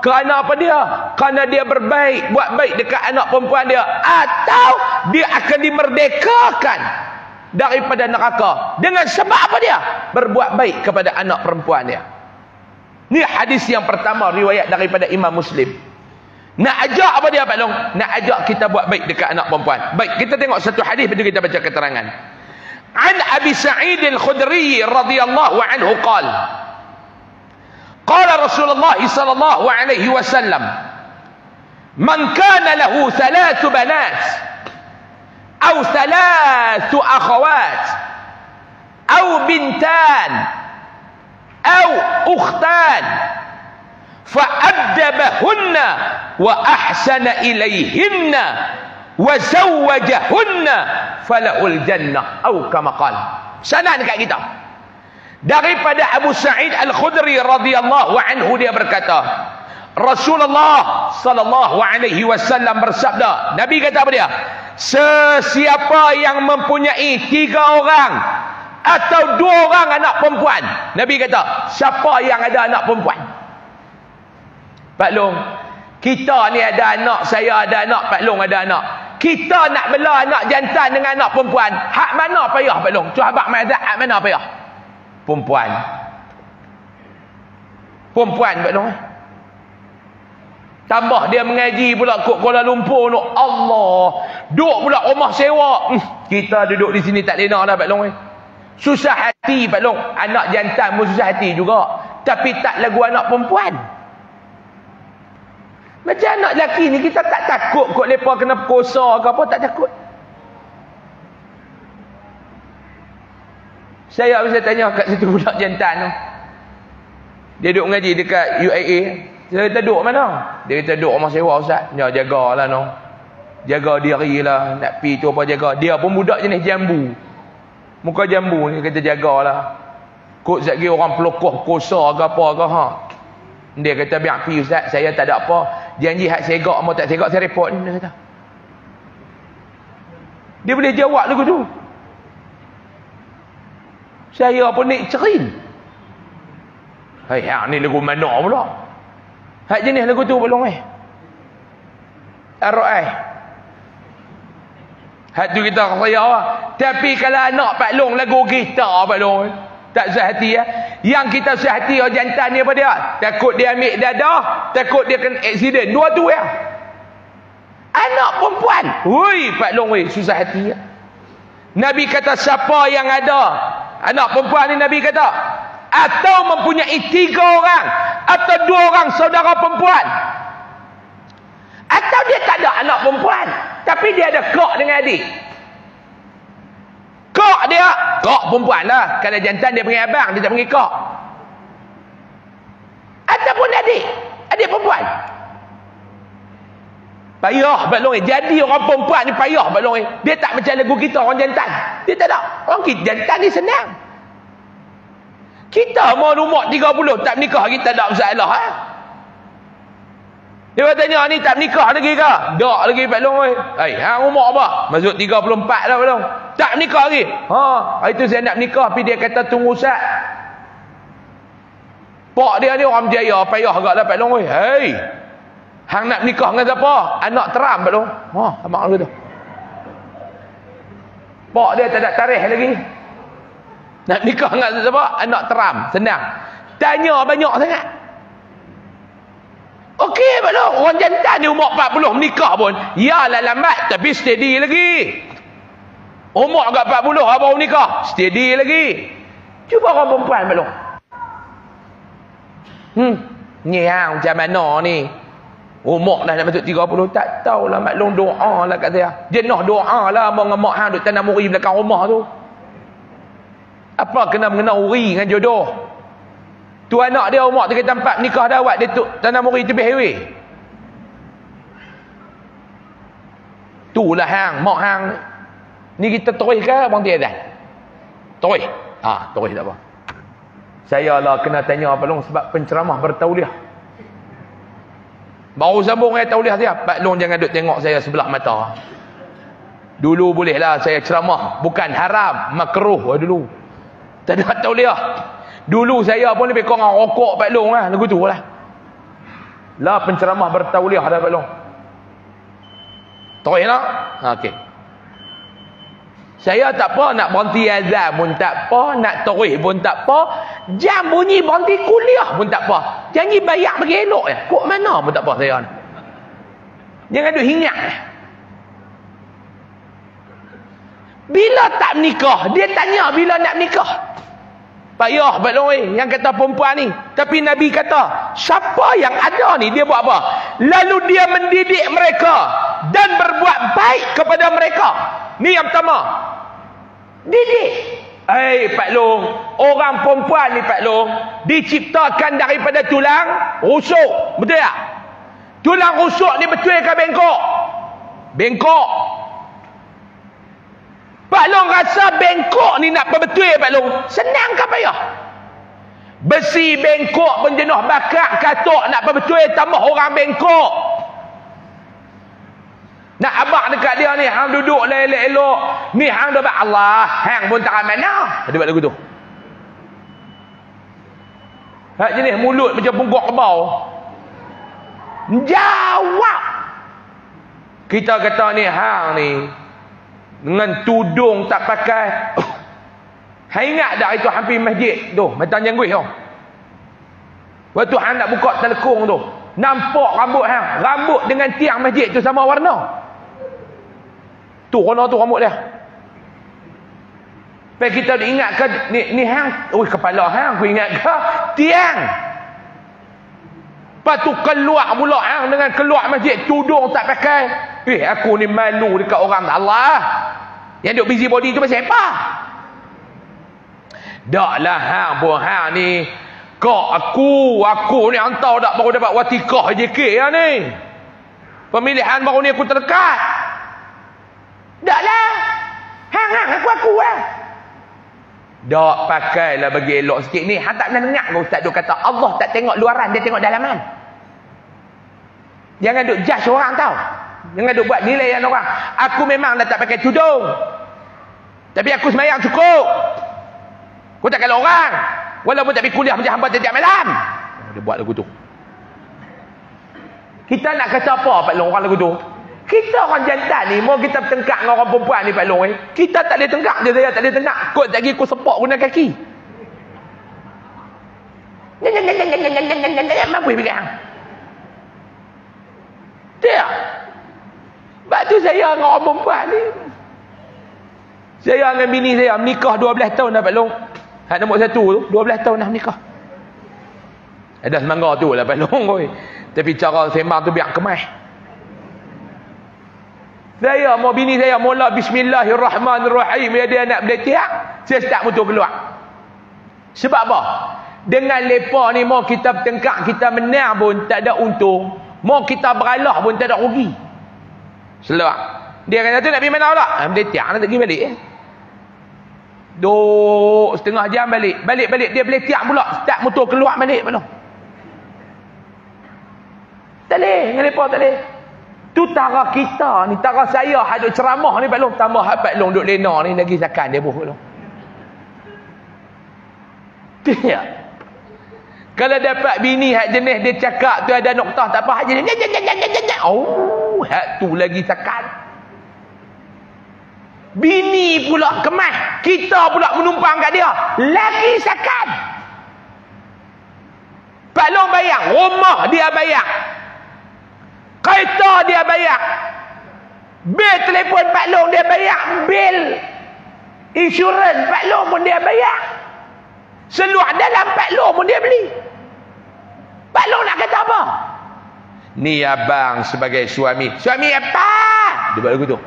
Speaker 1: Kerana apa dia? Kerana dia berbaik, buat baik dekat anak perempuan dia. Atau dia akan dimerdekakan daripada neraka. Dengan sebab apa dia? Berbuat baik kepada anak perempuan dia. Ni hadis yang pertama, riwayat daripada Imam Muslim. Nak ajak apa dia Pak Long? Nak ajak kita buat baik dekat anak perempuan. Baik, kita tengok satu hadis, lepas kita baca keterangan. An Abi Sa'id Al-Khudri radhiyallahu anhu qala, qala Rasulullah sallallahu alaihi wasallam, man kana lahu 3 banat aw 3 akhawat aw bintan aw ukhtan fa'addabahunna wa ahsana ilayhinna wa zawwajahunna falahul jannah atau kama qala. Sana dekat kita. Daripada Abu Sa'id Al-Khudri radhiyallahu anhu, dia berkata, Rasulullah sallallahu alaihi wasallam bersabda, Nabi kata apa dia? Sesiapa yang mempunyai 3 orang atau 2 orang anak perempuan, Nabi kata, siapa yang ada anak perempuan? Pak Long, kita ni ada anak, saya ada anak, Pak Long ada anak. Kita nak bela anak jantan dengan anak perempuan, hak mana payah Pak Long? Sahabat mazhab, hak mana payah? Perempuan. Perempuan Pak Long. Tambah dia mengaji pula kot Kuala Lumpur tu. Allah. Duduk pula rumah sewa. Kita duduk di sini tak lena dah Pak Long. Susah hati Pak Long. Anak jantan pun susah hati juga. Tapi tak lagu anak perempuan. Macam anak lelaki ni kita tak takut kot mereka kena perkosa ke apa, tak takut. Saya bisa tanya kat situ budak jantan tu. Dia duduk mengaji dekat UAA. Saya kata duduk mana? Dia kata duduk rumah sewa Ustaz. Ya jagalah no. Jaga diri lah. Nak pi tu apa jaga. Dia pun budak jenis jambu. Muka jambu ni kata jagalah. Kok sekali orang pelokoh perkosa ke apa ke ha. Dia kata biar pi Ustaz, saya tak ada apa. Janji hak segak mau tak segak saya report ni, dia kata. Dia boleh jawab lagu tu. Saya pun ni cerin. Hai, hak ni lagu mana pula? Hak jenis lagu tu belum Ar-Ra'ai. Hak tu kita raya lah. Tapi kalau anak Pak Long lagu kita Pak Long, tak susah hati ya. Yang kita susah hati orang jantan ni apa dia? Takut dia ambil dadah, takut dia kena aksiden. Dua tu ya. Anak perempuan. Hui Pak Long weh, susah hati ya. Nabi kata siapa yang ada anak perempuan ni, Nabi kata, atau mempunyai 3 orang atau 2 orang saudara perempuan, atau dia tak ada anak perempuan tapi dia ada kak dengan adik. Kak dia, kak perempuan lah. Kalau jantan dia panggil abang, dia tak panggil kak. Ataupun adik perempuan. Payah Pak Long. Jadi orang perempuan ni payah Pak Long. Dia tak macam lagu kita orang jantan. Dia tak ada. Orang kita jantan ni senang. Kita mau umur 30 tak menikah, kita tak ada masalah ha? Dia tanya ni tak menikah lagi ke? Tak lagi Pak Long. Hai, hang umur apa? Masuk 34 dah Pak Long. Tak menikah lagi. Ha, itu saya nak menikah tapi dia kata tunggu Ustaz. Pak dia ni orang berjaya, payah agak lah Pak Long. Hei. Hang nak nikah dengan siapa? Anak Trump Pak Long. Mak lu tu. Pak dia tak ada tarikh lagi. Nak nikah dengan siapa? Anak Trump. Senang. Tanya banyak sangat. Okey Pak Long, orang jantan ni umur 40 menikah pun. Yalah lambat tapi steady lagi. Umur agak 40 baru nikah, steady lagi. Cuba orang perempuan Pak Long. Ni hang macam mana ni? Umur dah nak masuk 30, tak tahulah Mak Long doa lah kat saya. Jenah doa lah abang dengan mak hang duk tanam uri belakang rumah tu. Apa kena mengena uri dengan jodoh? Tu anak dia umur 34 nikah dah awak dia tu tanam uri tepi highway. Tulah hang, mak hang ni kita terus ke abang dia dah? Terus. Terus tak apa. Saya lah kena tanya Pak Long sebab penceramah bertauliah. Baru sambung tauliah dia. Pak Long jangan duk tengok saya sebelah mata. Dulu bolehlah saya ceramah, bukan haram, makruh dulu. Tak ada tauliah. Dulu saya pun lebih kurang rokok Pak Long lah, lagu tu lah. Lah penceramah bertauliah dah Pak Long. Terus nak? Okey. Saya tak apa nak berhenti azan pun tak apa, nak terus pun tak apa, jam bunyi berhenti kuliah pun tak apa. Janji bayar bagi elok ya. Kok mana pun tak apa saya. Jangan duk hingat. Bila tak menikah, dia tanya bila nak menikah. Payah Pak Long yang kata perempuan ni. Tapi Nabi kata, siapa yang ada ni dia buat apa? Lalu dia mendidik mereka dan berbuat baik kepada mereka. Ni yang pertama. Didik. Pak Long, orang perempuan ni Pak Long diciptakan daripada tulang rusuk. Betul tak? Tulang rusuk ni betul ke bengkok? Bengkok. Pak Long rasa bengkok ni nak berbetul Pak Long. Senang ke payah? Besi bengkok pun jenuh bakar katok nak berbetul tambah orang bengkok. Nak abang dekat dia ni, hang duduk lah elok-elok. Ni hang dah buat Allah, hang pun tak mana. Dia buat lagu tu. Hak jenis mulut macam pungguk kebau. Jawab. Kita kata ni hang ni dengan tudung tak pakai. Hang ingat dah itu hampir masjid tu, Matan Jangguih tu. Waktu hang nak buka telekung tu, nampak rambut hang, rambut dengan tiang masjid tu sama warna. Tu warna tu rambut dia. Supaya kita ingat ke ni hang, kepala hang aku ingat ke tiang. Lepas tu keluar pula hang dengan keluar masjid tudung tak pakai. Aku ni malu dekat orang Allah. Yang duk busy body tu pasal apa? Daklah hang pun hang ni kok aku ni hantar dak baru dapat watikah JK ya ni. Pemilihan baru ni aku terdekat. Daklah. Hang aku lah. Dak pakailah bagi elok sikit ni. Hang tak pernah dengar ke ustaz duk kata Allah tak tengok luaran, dia tengok dalaman. Jangan duk judge orang tau. Jangan duk buat nilaian orang. Aku memang dah tak pakai tudung. Tapi aku sembahyang cukup. Aku tak kalah orang. Walaupun tak pergi kuliah macam hamba setiap malam. Dia buat lagu tu. Kita nak kata apa Pak Long orang lagu tu? Kita orang jantan ni, mau kita bertengkak dengan orang perempuan ni Pak Long kita tak boleh tengkak je saya, tak boleh tengkak. Kot lagi aku sepak guna kaki. Mampu pegang. Tak. Sebab tu saya dengan orang perempuan ni. Saya dengan bini saya menikah 12 tahun dah Pak Long. Hak nombor 1 tu 12 tahun dah menikah. Ada semangga tu lah Pak Long oi. Tapi cara sembang tu biar kemas. Saya mau bini saya mula bismillahirrahmanirrahim dia nak berletiak, saya start motor keluar. Sebab apa? Dengan lepa ni mau kita bertengkak, kita menang pun tak ada untung. Mau kita beralah pun tak ada rugi. Selak. Dia kata tu nak pergi mana pula? Berletiak nak pergi balik. Duk setengah jam balik. Balik dia berletiak pula. Start motor keluar balik pula. Tak boleh. Dengan lepa tak boleh. Tu tara kita ni, tara saya hadut ceramah ni Pak Long, tambah Pak Long duk lena ni lagi zakan dia buh Pak Long. Tidak. Kalau dapat bini hak jenis dia cakap tu ada noktah tak apa, hak jenis oh, hak tu lagi sakat. Bini pula kemas, kita pula menumpang kat dia, lagi sakat. Pak Long bayar, rumah dia bayar, kereta dia bayar, bil telefon Pak Long dia bayar, bil insurans Pak Long pun dia bayar, seluar dalam Pak Long pun dia beli. Pak Long nak kata apa? Ni abang sebagai suami. Suami apa? Dia buat lagu tu.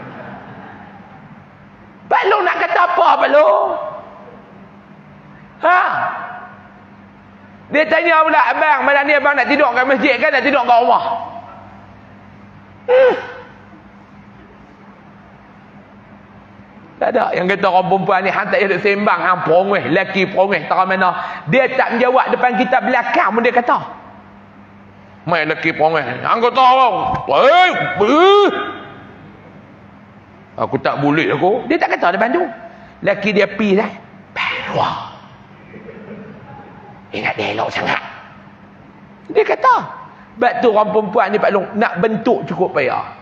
Speaker 1: Pak Long nak kata apa Pak Long? Ha? Dia tanya pula, abang, malam ni abang nak tidur kat masjid kan nak tidur kat rumah? Tak ada yang kata orang perempuan ni hang tak elok sembang, hang perongeh, lelaki perongeh tak mana. Dia tak menjawab depan kita belakang pun dia kata. Mai lelaki perongeh, hang kata orang. Aku tak boleh aku. Dia tak kata depan tu. Lelaki dia pi dah. Wah. Ingat dia elok sangat. Dia kata. Sebab tu orang perempuan ni Pak Long nak bentuk cukup payah.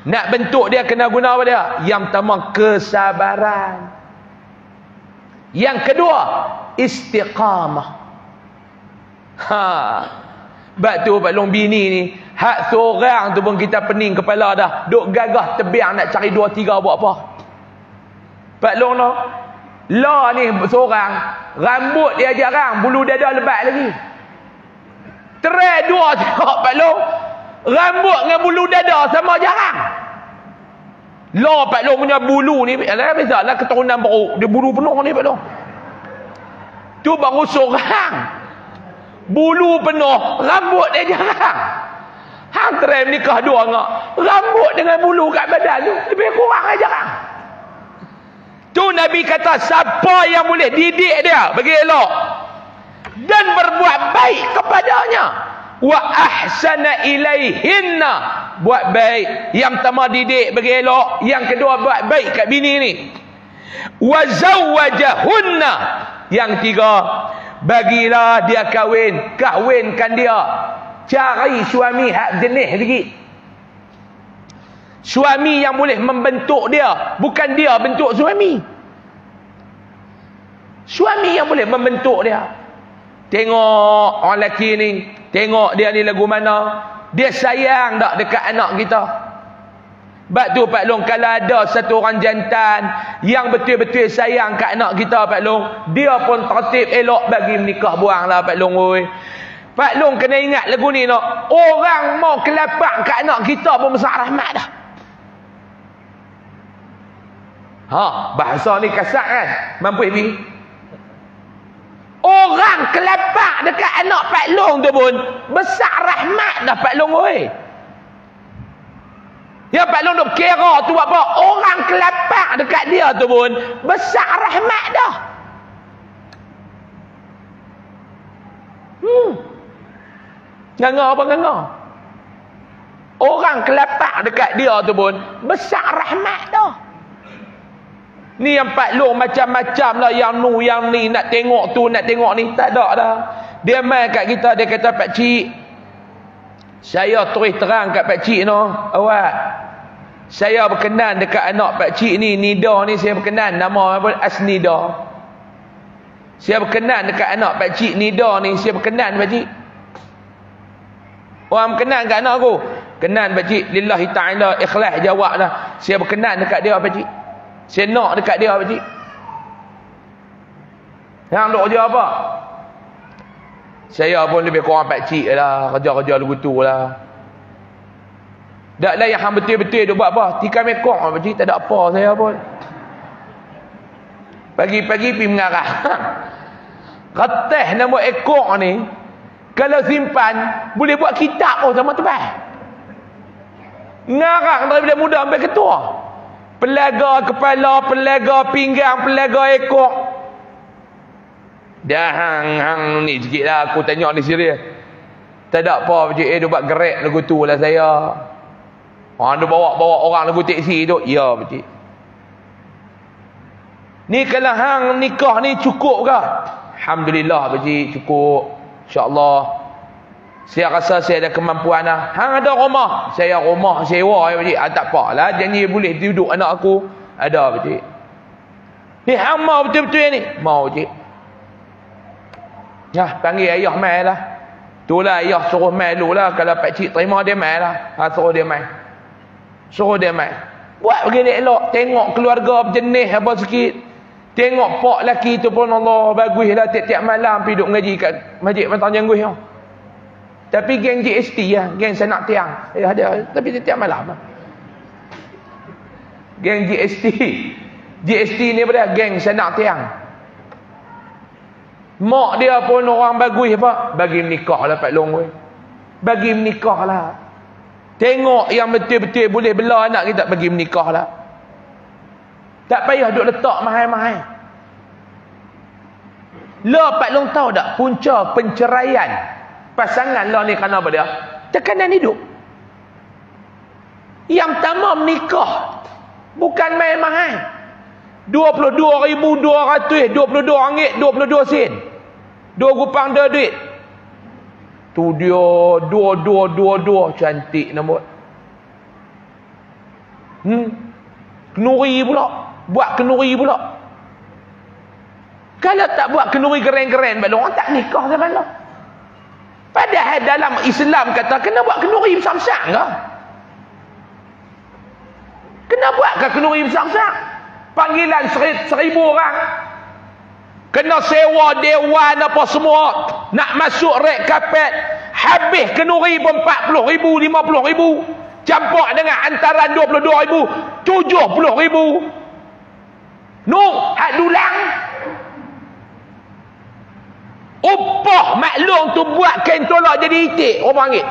Speaker 1: Nak bentuk dia kena guna apa dia? Yang pertama kesabaran. Yang kedua istiqamah. Ha. Sebab tu Pak Long bini ni hak seorang tu pun kita pening kepala dah. Duk gagah tebiang nak cari 2-3 buat apa. Pak Long no. La ni seorang rambut dia jarang, bulu dada lebat lagi. Terai 2 tengok Pak Long. Rambut dengan bulu dada sama jarang. La Pak Long punya bulu ni biasalah keturunan baru. Dia bulu penuh ni Pak Long. Tu baru seorang. Bulu penuh, rambut dia jarang. Hang try nikah 2 ngak. Rambut dengan bulu kat badan tu lebih kurang aja jarang. Tu Nabi kata siapa yang boleh didik dia bagi elok dan berbuat baik kepadanya, wa ahsana ilaihinna, buat baik. Yang pertama didik bagi elok, yang kedua buat baik kat bini ni. Wa zawwajahunna, yang tiga bagilah dia kahwinkan dia. Cari suami hak jenis sikit. Suami yang boleh membentuk dia, bukan dia bentuk suami. Suami yang boleh membentuk dia. Tengok orang lelaki ni, tengok dia ni lagu mana, dia sayang tak dekat anak kita. Sebab tu Pak Long, kalau ada satu orang jantan yang betul-betul sayang kat anak kita Pak Long, dia pun tertib elok bagi menikah buang lah Pak Long. Oi, Pak Long kena ingat lagu ni no. Orang mau kelapak kat anak kita pun besar rahmat dah. Ha, bahasa ni kasar kan? Mampu ni. Orang kelapak dekat anak Pak Long tu pun besar rahmat dah Pak Long oi. Ya Pak Long duk kira tu apa? Orang kelapak dekat dia tu pun besar rahmat dah. Nganga apa nganga? Orang kelapak dekat dia tu pun besar rahmat dah. Ni yang Pak Long macam-macam lah, yang nu yang ni, nak tengok tu nak tengok ni, tak ada dah. Dia main kat kita, dia kata Pak Cik, saya terus terang kat Pak Cik no, awak, saya berkenan dekat anak Pak Cik ni, Nida ni saya berkenan, nama apa? Asnida. Saya berkenan dekat anak Pak Cik Nida ni, saya berkenan Pak Cik. Orang berkenan kat anak aku, kenan Pak Cik, lillahi ta'ala, ikhlas jawab dah. Saya berkenan dekat dia Pak Cik. Saya nak dekat dia Pak Cik. Yang duk kerja apa? Saya pun lebih kurang Pak Cik lah, kerja-kerja lagu tu lah. Tak lah yang betul-betul duk buat apa? Tikam ekor Pak Cik, tak ada apa saya pun. Pagi-pagi pergi mengarah. Kertas nama ekor ni, kalau simpan, boleh buat kitab pun sama tebal. Ngarang daripada muda sampai ketua. Pelaga kepala, pelaga pinggang, pelaga ekor. Dah hang ni sikit lah, aku tengok ni serius. Tak ada apa Pak Cik, dia buat gerak lagu tu lah saya. Dia bawa orang lagu teksi tu. Ya Pak Cik. Ni kalau hang nikah ni cukup ke? Alhamdulillah Pak Cik, cukup. InsyaAllah. Saya rasa saya ada kemampuan lah. Hang ada rumah? Saya rumah sewa ya pakcik. Tak apa lah. Janji boleh duduk anak aku. Ada pakcik. Ni hang mau betul-betul ni? Mau pakcik. Ya, panggil ayah mai lah. Itulah ayah suruh mai dulu lah. Kalau pakcik terima dia mai lah. Suruh dia mai. Suruh dia mai. Buat begini elok. Tengok keluarga berjenis apa sikit. Tengok pak lelaki tu pun Allah bagus lah. Tiap-tiap malam pergi duduk ngaji kat Masjid Matan Janggus. Tapi geng GST lah. Geng Sanak Tiang. Ada. Tapi tiap malam lah. Geng GST. GST ni pada geng Sanak Tiang. Mak dia pun orang bagus apa? Bagi menikah lah Pak Long. Bagi menikah lah. Tengok yang betul-betul boleh bela anak kita, bagi menikah lah. Tak payah duk letak mahal-mahal. Lah Pak Long tahu tak punca penceraian pasangan lah ni kerana apa dia? Tekanan hidup. Yang pertama menikah bukan main mahal. 22,200, 22 ringgit, 22 sen. 2 gupang dah duit. Tu dia 22 cantik nak buat. Kenuri pula. Buat kenuri pula. Kalau tak buat kenuri keren-keren, orang tak nikah sama lah. Padahal dalam Islam kata kena buat kenuri besar-besar ke? Kena buat ke kenuri besar-besar? Panggilan 1,000 orang. Kena sewa dewan apa semua. Nak masuk red carpet. Habis kenuri pun 40,000, 50,000. Campak dengan antaran 22,000, 70,000. Hak dulang. Upah maklum tu buat kain tolak jadi itik RM1.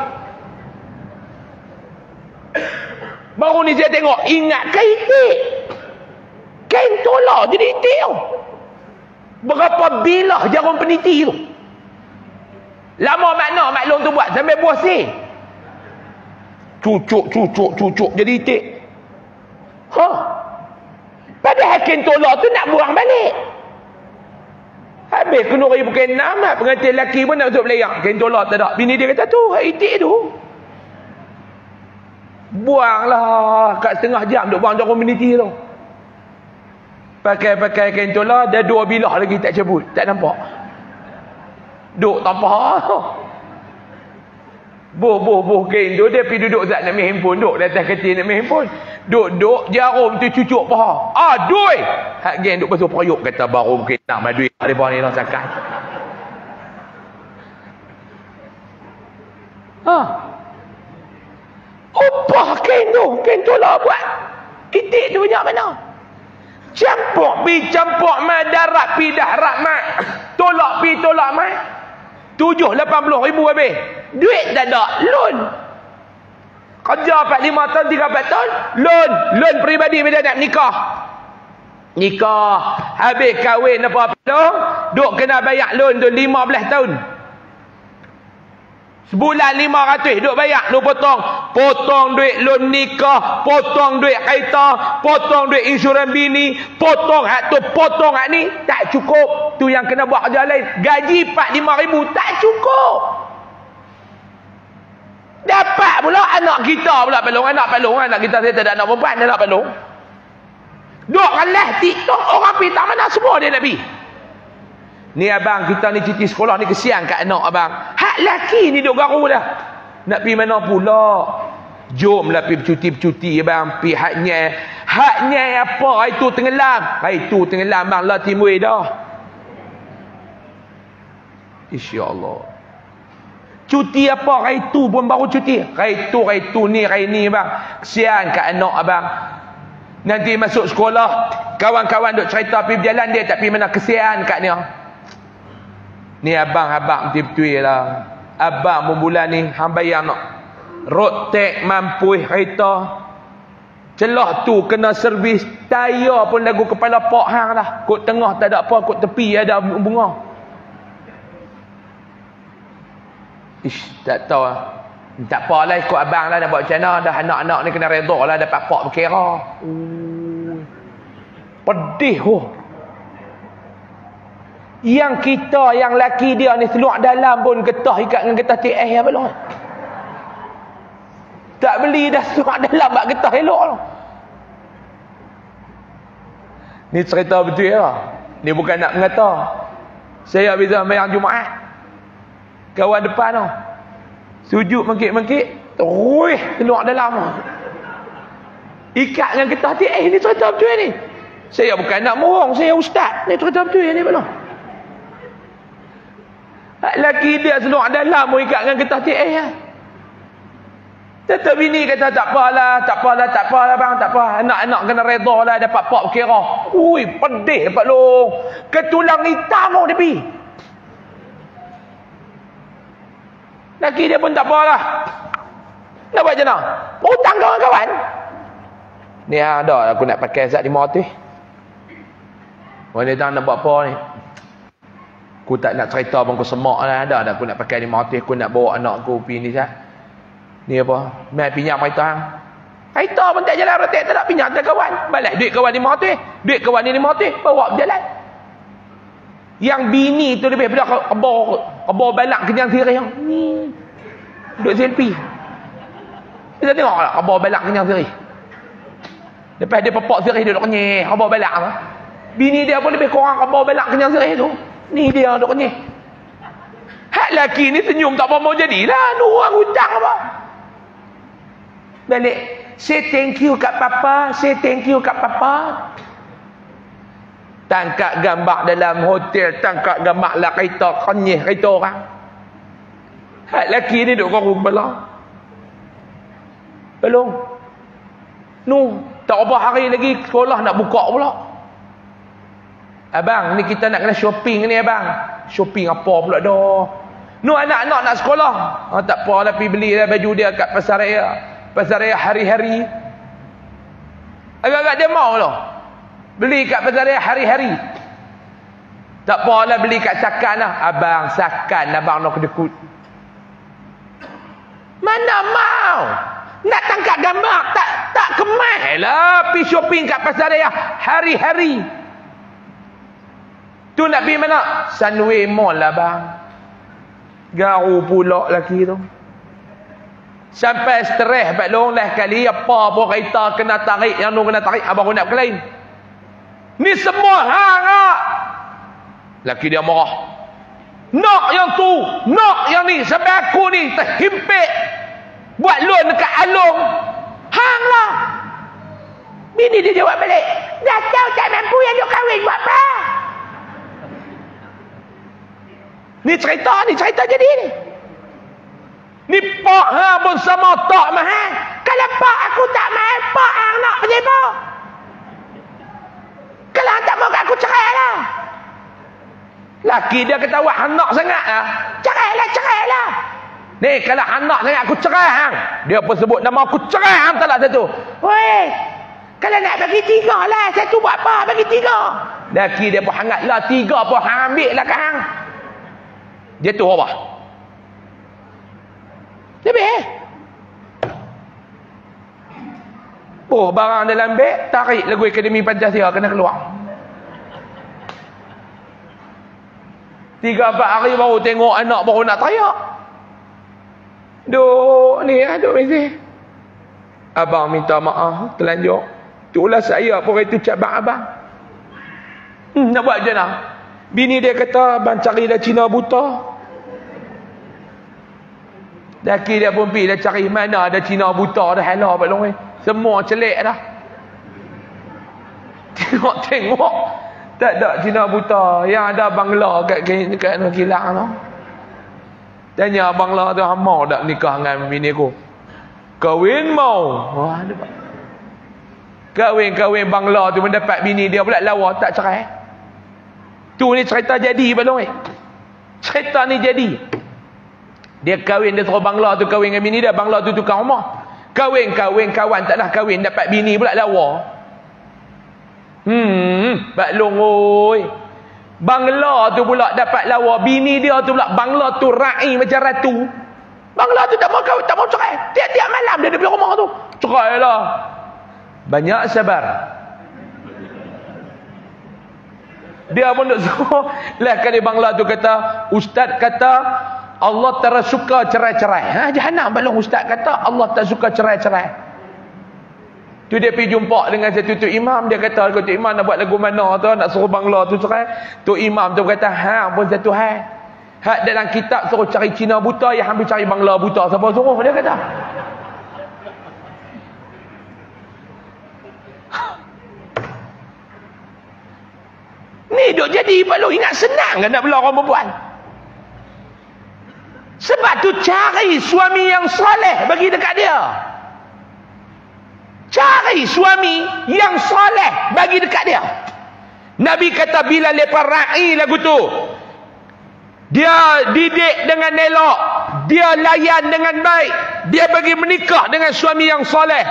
Speaker 1: Baru ni saya tengok, ingat kain itik. Kain tolak jadi itik tu. Berapa bilah jarum peniti tu. Lama makna maklum tu buat sampai bosin. Cucuk jadi itik. Padahal kain tolak tu nak buang balik. Habis kenuri bukan nama, pengantin lelaki pun nak masuk belayang. Kain tolak tak ada. Bini dia kata tu, itik tu. Buanglah kat setengah jam duk buang jarum peniti tu. Pakai kain tolak, dah 2 bilah lagi tak cabut. Tak nampak. Duk tanpa. Boh kain tu, dia pergi duduk tak nak main handphone. Duk datang ketil nak main handphone. Duk jarum tu cucuk paha. Aduh! Hak geng duk basuh periuk. Kata baru mungkin nak maduit. Ada bahan ni lah sakai. Upah kain tu. Kain tolak buat. Itik tu banyak mana? Campur mai darat pi darat mai. Tolak mai. 7-80,000 habis. Duit tak ada. Loan. Kerja 4-5 tahun, 3-4 tahun. Loan peribadi bila nak nikah. Habis kahwin apa-apa tu. Duk kena bayar loan tu 15 tahun. Sebulan 500 duk bayar, lu potong duit loan nikah, potong duit kereta, potong duit insurans bini, potong hak tu, potong hak ni, tak cukup. Tu yang kena buat kerja lain. Gaji 4-5 ribu tak cukup. Dapat pula anak kita pula pelong, anak kita saya tak ada anak perempuan, anak pelong. Duk kelas TikTok orang pergi tak mana semua dia nak pergi. Ni abang kita ni cuti sekolah ni kesian kat anak abang. Hak laki ni duk garu dah. Nak pergi mana pula? Jomlah pergi bercuti abang. Pergi haknya apa? Hari tu tenggelam bang lah timur dah. InsyaAllah. Cuti apa? Hari tu pun baru cuti. Hari tu ni bang. Kesian kat anak abang. Nanti masuk sekolah, kawan-kawan duk cerita pergi berjalan, dia tak pergi mana, kesian kat dia. Ni abang betul-betul lah. Abang pun bulan ni hang bayar nak road tax mampu kereta. Celah tu kena servis tayar pun lagu kepala pak hang dah. Kod tengah tak ada apa, kod tepi ada bunga. Tak tahu lah. Tak apalah ikut abang lah nak buat macam mana. Dah anak-anak ni kena redha lah dapat pak berkira. Pedih Yang kita, yang laki dia ni seluar dalam pun getah ikat dengan getah TS apa long. Tak beli dah seluar dalam bak getah elok long. Ni cerita betul lah. Ni bukan nak mengata. Saya habis sembahyang Jumaat. Kawan depan tu. Sujud mengkik-mengkik, terus seluar dalam. Ikat dengan getah TS ni cerita betul ni. Saya bukan nak mohong, saya ustaz. Ni cerita betul ni belum. Laki dia seluar dalam pun ikat dengan getah TS lah. Tetap bini kata tak apalah bang, tak apa. Anak-anak kena redha lah dapat pak kira. Ui, pedih dapat long. Ketulang hitam pun dia pergi. Laki dia pun tak apalah. Nak buat macam mana? Hutang kawan-kawan. Ni ada aku nak pakai zat 500. Wanita nak buat apa ni? Aku tak nak cerita pun aku semak lah. Ada aku nak pakai 500. Aku nak bawa anak aku pergi ni sah. Ni apa? Mai pinjam kereta. Kereta pun tak jalan rotek, tak nak pinjam tak kawan. Balas duit kawan 500. Duit kawan ni 500. Bawa berjalan. Yang bini tu lebih pada kebor balak kenyang sirih. Ni. Duduk selfie. Kita tengok lah kebor balak kenyang sirih. Lepas dia pepak sirih duduk kenyang. Kebor balak apa? Bini dia pun lebih kurang kebor balak kenyang sirih tu. Ni dia duduk kenyang. Hak laki ni senyum tak apa mau jadilah. Ni orang hutang apa? Balik. Say thank you kat papa. Say thank you kat papa. Tangkap gambar dalam hotel. Tangkap gambar lah kereta. Kenyih kereta orang. Hak laki ni duduk korang belah. Belum. Nu. Tak apa hari lagi sekolah nak buka pula. Abang, ni kita nak kena shopping ni abang. Shopping apa pula dah. Nu anak-anak nak sekolah. Tak apa lah pergi beli lah baju dia kat pasar raya. Pasar raya hari-hari. Agak-agak dia mau lah. Beli kat pasar raya hari-hari. Tak apa lah beli kat Sakan lah. Abang, Sakan abang nak kedekut. Mana mau? Nak tangkap gambar. Tak kemas lah. Pergi shopping kat pasar raya hari-hari. Tu nak pergi mana? Sunway Mall lah bang. Garu pula laki tu. Sampai stres Pak Long lah kali apa pun kereta kena tarik, yang nu kena tarik, abang nak berkelain. Ni semua hang ah. Laki dia marah. Nak yang tu, nak yang ni, sampai aku ni terhimpit buat loan dekat Along. Hang lah. Bini dia jawab balik. Dah tahu tak mampu yang duk kahwin buat apa? Ni cerita jadi ni. Ni pak hang pun sama tak mahal. Kalau pak aku tak mahal, pak hang nak macam apa? Kalau hang tak mau aku cerai lah. Laki dia kata awak anak sangat lah. Cerai lah. Ni kalau anak sangat aku cerai hang. Dia pun sebut nama aku cerai hang tak lah satu. Weh, kalau nak bagi 3 lah. Satu buat apa? Bagi 3. Laki dia pun hangat lah. 3 pun hang ambil lah kat hang. Dia tu apa? Lebih oh, barang dalam beg, tarik lagu Akademi Pancasila kena keluar. 3-4 hari baru tengok anak baru nak teriak. Duk ni duk mesej. Abang minta maaf terlanjur. Itulah saya pun itu cabang abang. Nak buat macam mana? Bini dia kata abang cari dah Cina buta. Laki dia pun pergi dah cari mana ada Cina buta dah halah Pak Long. Semua celik dah. Tengok. Tak ada Cina buta. Yang ada bangla kat kilang tu. Tanya bangla tu, mau tak nikah dengan bini aku? Kahwin mau. Wah, ada. Kahwin bangla tu mendapat bini dia pula lawa tak cerai. Tu ni cerita jadi Pak Long. Cerita ni jadi. Dia kahwin, dia suruh bangla tu kahwin dengan bini dia. Bangla tu tukang rumah. Kahwin kawan tak nak kahwin. Dapat bini pula lawa. Pak Long oi. Bangla tu pula dapat lawa. Bini dia tu pula. Bangla tu ra'i macam ratu. Bangla tu tak mau kahwin, tak mau cerai. Tiap-tiap malam dia pergi rumah tu. Cerai lah. Banyak sabar. Dia pun duk suruh. Lah kali Bangla tu kata, ustaz kata Allah tak suka cerai-cerai. Ha, jahanam balong ustaz kata Allah tak suka cerai-cerai. Tu dia pergi jumpa dengan satu tu imam, dia kata tu imam nak buat lagu mana tu, nak suruh Bangla tu cerai. Tu imam tu kata, ha pun satu hal. Hak dalam kitab suruh cari Cina buta, yang hampir cari Bangla buta. Siapa suruh dia kata? Ni duk jadi balong ingat senang kan nak bela orang perempuan. Sebab tu cari suami yang soleh bagi dekat dia. Cari suami yang soleh bagi dekat dia. Nabi kata bila lepas ra'i lagu tu, dia didik dengan elok, dia layan dengan baik, dia bagi menikah dengan suami yang soleh,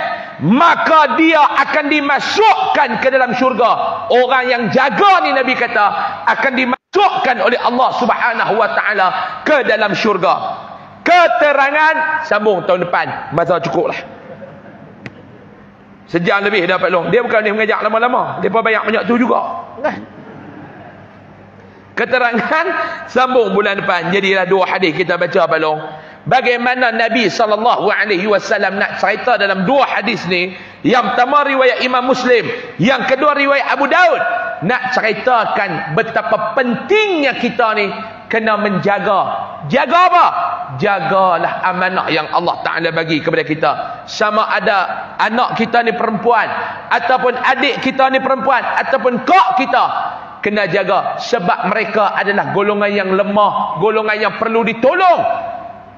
Speaker 1: maka dia akan dimasukkan ke dalam syurga. Orang yang jaga ni Nabi kata akan dimasukkan oleh Allah Subhanahu wa taala ke dalam syurga. Keterangan sambung tahun depan, masa cukup lah. Sejam lebih dapat long. Dia bukan dia mengajak lama-lama, dia pun banyak tu juga kan. Keterangan sambung bulan depan. Jadilah dua hadis kita baca balong. Bagaimana Nabi SAW nak cerita dalam dua hadis ni. Yang pertama riwayat Imam Muslim, yang kedua riwayat Abu Daud. Nak ceritakan betapa pentingnya kita ni kena menjaga. Jaga apa? Jagalah amanah yang Allah Ta'ala bagi kepada kita. Sama ada anak kita ni perempuan, ataupun adik kita ni perempuan, ataupun kak kita, kena jaga. Sebab mereka adalah golongan yang lemah, golongan yang perlu ditolong,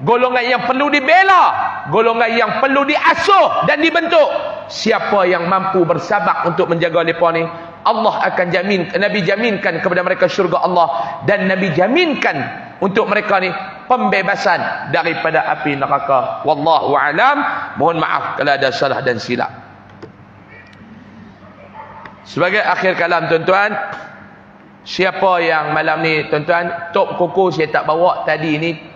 Speaker 1: golongan yang perlu dibela, golongan yang perlu diasuh dan dibentuk. Siapa yang mampu bersabar untuk menjaga mereka ni, Allah akan jamin, Nabi jaminkan kepada mereka syurga Allah, dan Nabi jaminkan untuk mereka ni pembebasan daripada api neraka. Wallahu a'lam. Mohon maaf kalau ada salah dan silap. Sebagai akhir kalam tuan-tuan, siapa yang malam ni tuan-tuan, top koko saya tak bawa tadi ni